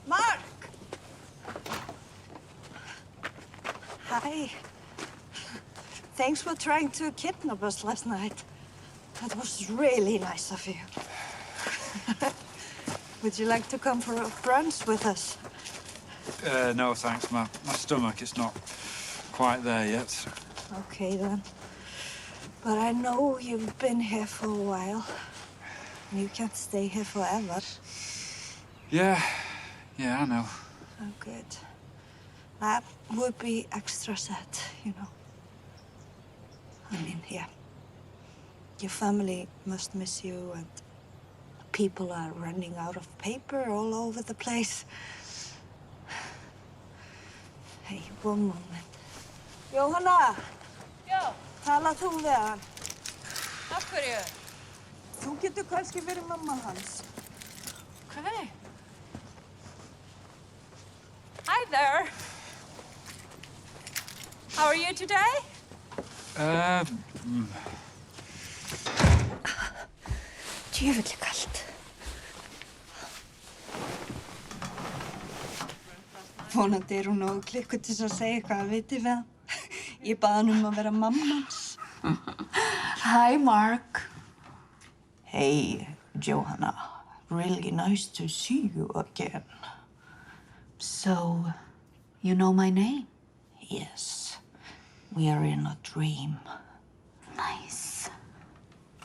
Mark! Hi. Thanks for trying to kidnap us last night. That was really nice of you. Would you like to come for a brunch with us? No, thanks. My stomach is not quite there yet. Okay, then. But I know you've been here for a while. And you can't stay here forever. Yeah, I know. Oh, good. That would be extra sad, you know. I mean, yeah. Your family must miss you, and people are running out of paper all over the place. Hey, one moment. Jóhanna! Já. Talað þú við hann? Af hverju? Þú getur kannski verið mamma hans. Okay. Hi there. How are you today? Djöfulli kalt. Vonandi er hún nógu klikkuð til að segja eitthvað að viti við hann. Ég bað hann að vera mamma hans. Hi, Mark. Hey, Johanna. Really nice to see you again. So, you know my name? Yes, we are in a dream. Nice.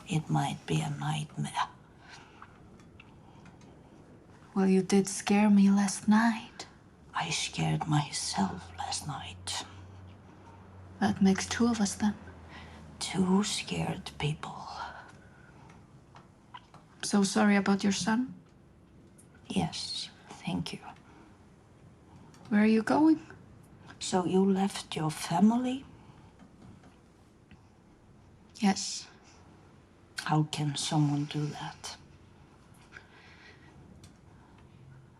It might be a nightmare. Well, you did scare me last night. I scared myself last night. That makes two of us then. Two scared people. So sorry about your son. Yes, thank you. Where are you going? So you left your family? Yes. How can someone do that?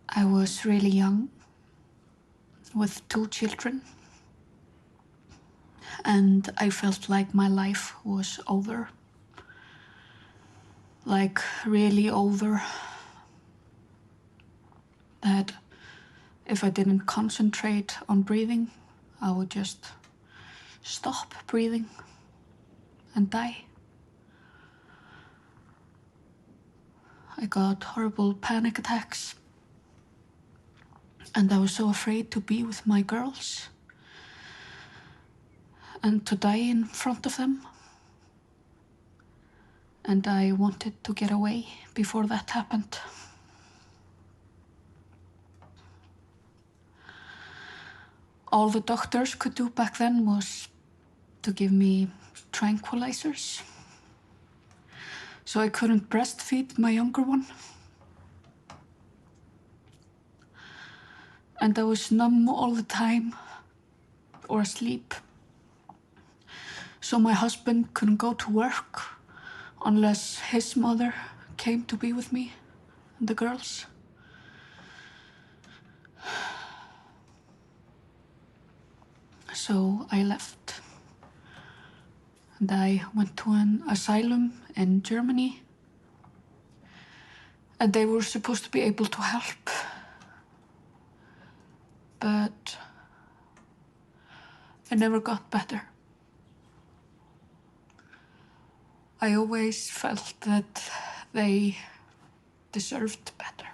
I was really young, with 2 children. And I felt like my life was over. Like, really over. That if I didn't concentrate on breathing, I would just stop breathing and die. I got horrible panic attacks. And I was so afraid to be with my girls and to die in front of them. And I wanted to get away before that happened. All the doctors could do back then was to give me tranquilizers. So I couldn't breastfeed my younger one. And I was numb all the time, or asleep. So my husband couldn't go to work unless his mother came to be with me and the girls. So I left. And I went to an asylum in Germany. And they were supposed to be able to help. But I never got better. I always felt that they deserved better.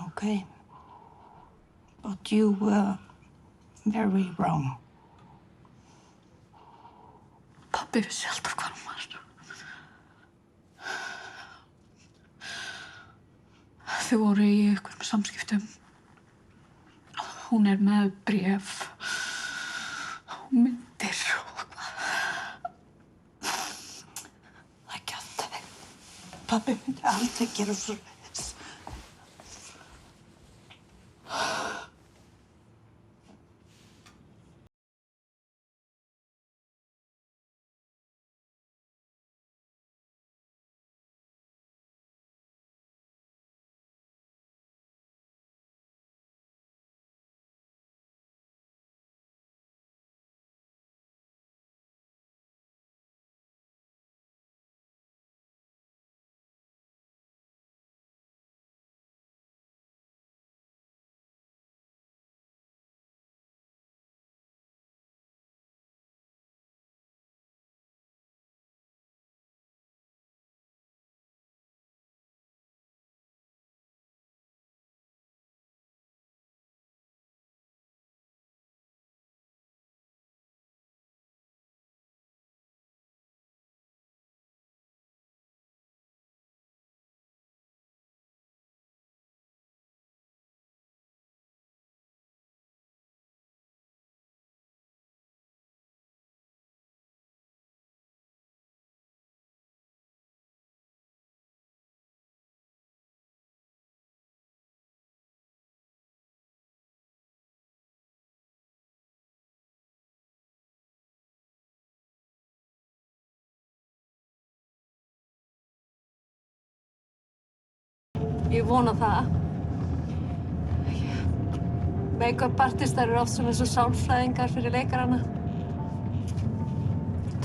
Okay. But you were very wrong. Pabbi vissi alltaf hvað hún var. Þau voru í einhverjum samskiptum. Hún er með bréf myndir. Það gæti. Pabbi myndi aldrei gera svoleiðis. Ég vona það. Make-up artistar eru oft svona eins og sálfræðingar fyrir leikarana.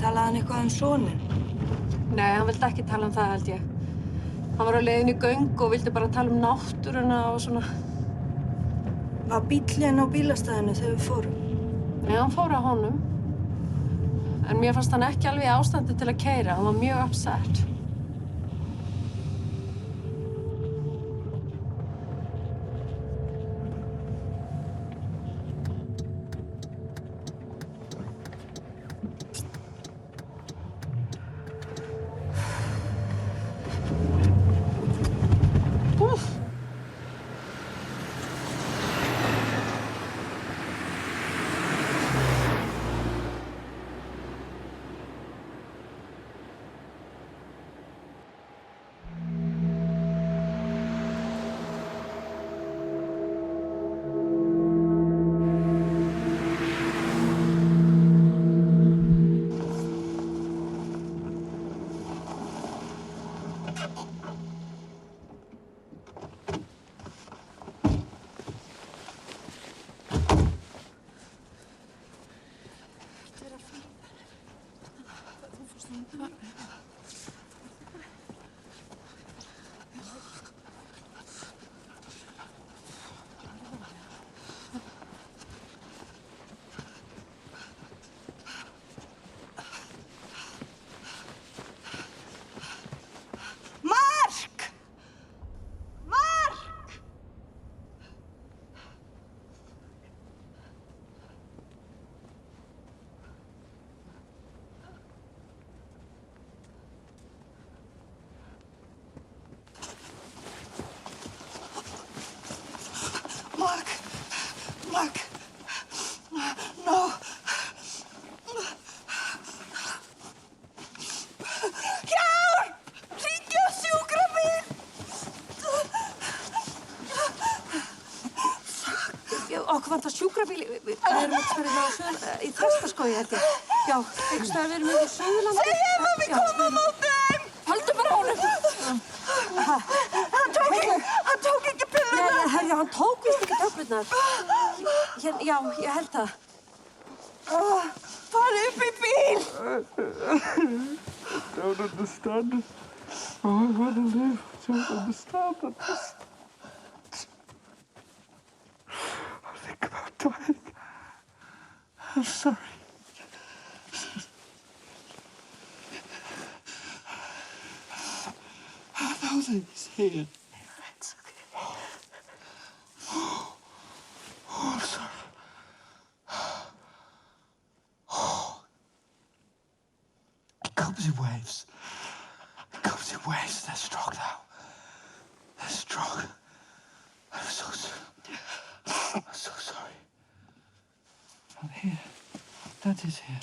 Talaði hann eitthvað soninn? Nei, hann vildi ekki tala það, held ég. Hann var á leiðinni í göng og vildi bara tala náttúruna og svona. Var bíllinn á bílastæðinu þegar við fórum? Nei, hann fór á honum. En mér fannst hann ekki alveg í ástandi til að keyra. Hann var mjög upset. Okkur vantar sjúkrabíl. Við erum að spyrja í Þrastaskógi, held ég. Já, einhvers staðar við erum í Suðurlandi. Segjum að við komum á móti þeim! Höldum bara á honum! Hann tók ekki pilluna! Nei, herri, hann tók vist ekki töflurnar. Já, ég held það. Fara upp í bíl! I don't understand it. Oh, I want to live. I don't understand it. I think about dying. I'm sorry. I know that he's here. It's okay. Oh, I'm sorry. It comes in waves. It comes in waves. They're strong now. They're strong. I'm so sorry. I'm so sorry. I'm here. Daddy's here.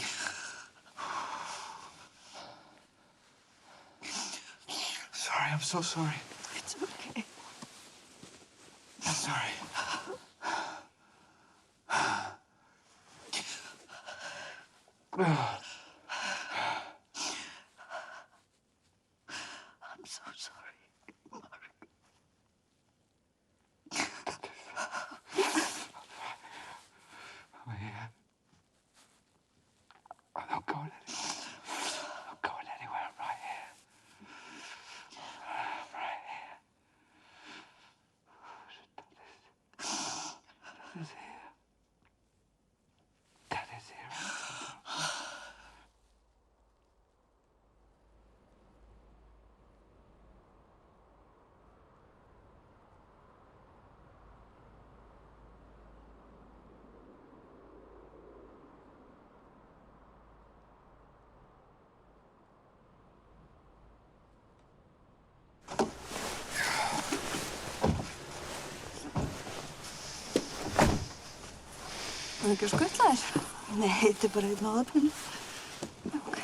Sorry, I'm so sorry. It's okay. I'm sorry. I'm so sorry, Mark. I'm here. I'm not going anywhere. I'm not going anywhere. I'm right here. I'm right here. Dad is here. Dad is here. Var ekki að skutla þér? Nei, þetta er bara einn á opninu. Ok.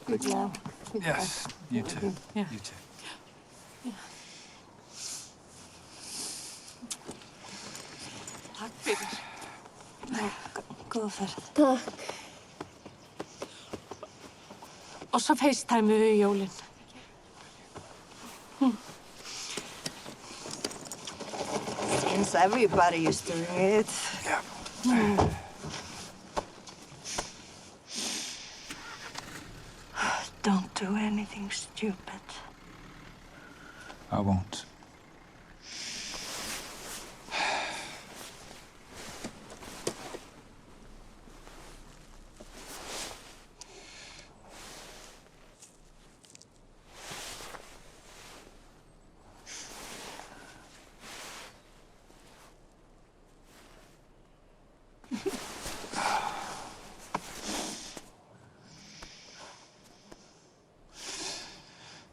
Good job. Yes, you too. Yeah. You too. Takk fyrir. Góða ferð. Takk. Og svo FaceTime við jólin. Since everybody is doing it. Yeah. Don't do anything stupid. I won't.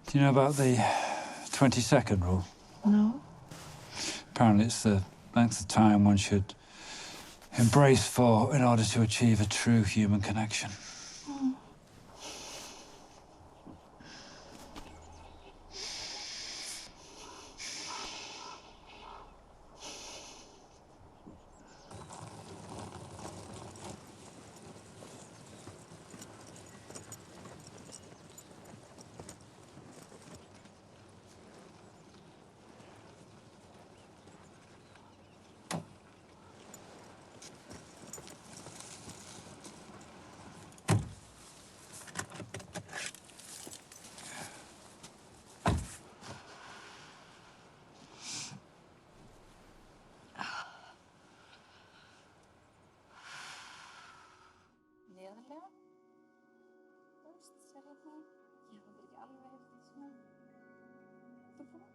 Do you know about the 20-second rule? No? Apparently it's the length of time one should embrace for in order to achieve a true human connection. Neðarlega. Þú veist, sér hérna. Ég hef ekki alveg heyrt þetta svona. Þú búin?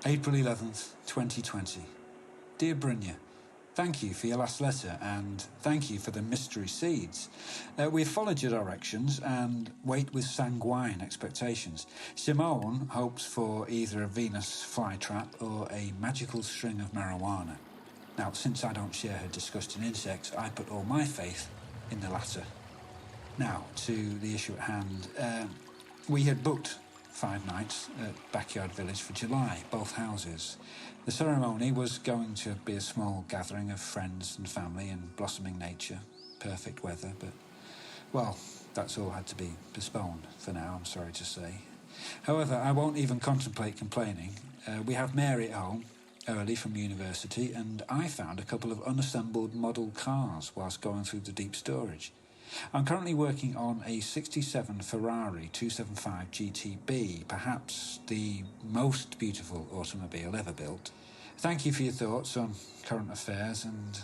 April 11th, 2020. Dear Brynja, thank you for your last letter and thank you for the mystery seeds. We've followed your directions and wait with sanguine expectations. Simone hopes for either a Venus flytrap or a magical string of marijuana. Now, since I don't share her disgust in insects, I put all my faith in the latter. Now, to the issue at hand. We had booked 5 nights at Backyard Village for July, both houses. The ceremony was going to be a small gathering of friends and family and blossoming nature. Perfect weather, but, well, that's all had to be postponed for now, I'm sorry to say. However, I won't even contemplate complaining. We have Mary at home, early from university, and I found a couple of unassembled model cars whilst going through the deep storage. I'm currently working on a 67 Ferrari 275 GTB, perhaps the most beautiful automobile ever built. Thank you for your thoughts on current affairs, and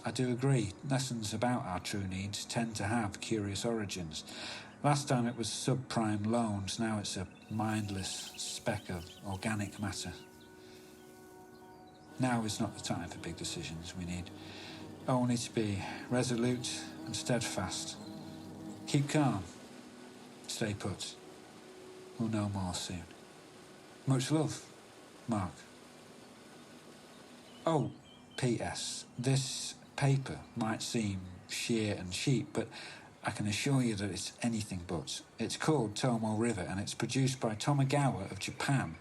I do agree, lessons about our true needs tend to have curious origins. Last time it was subprime loans, now it's a mindless speck of organic matter. Now is not the time for big decisions. We need only to be resolute and steadfast. Keep calm. Stay put. We'll know more soon. Much love, Mark. Oh, P.S. This paper might seem sheer and cheap, but I can assure you that it's anything but. It's called Tomo River, and it's produced by Tomogawa of Japan.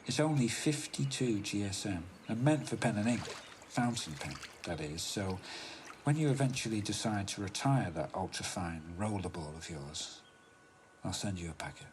It's only 52 GSM, and meant for pen and ink. Fountain pen, that is. So when you eventually decide to retire that ultra-fine rollerball of yours, I'll send you a packet.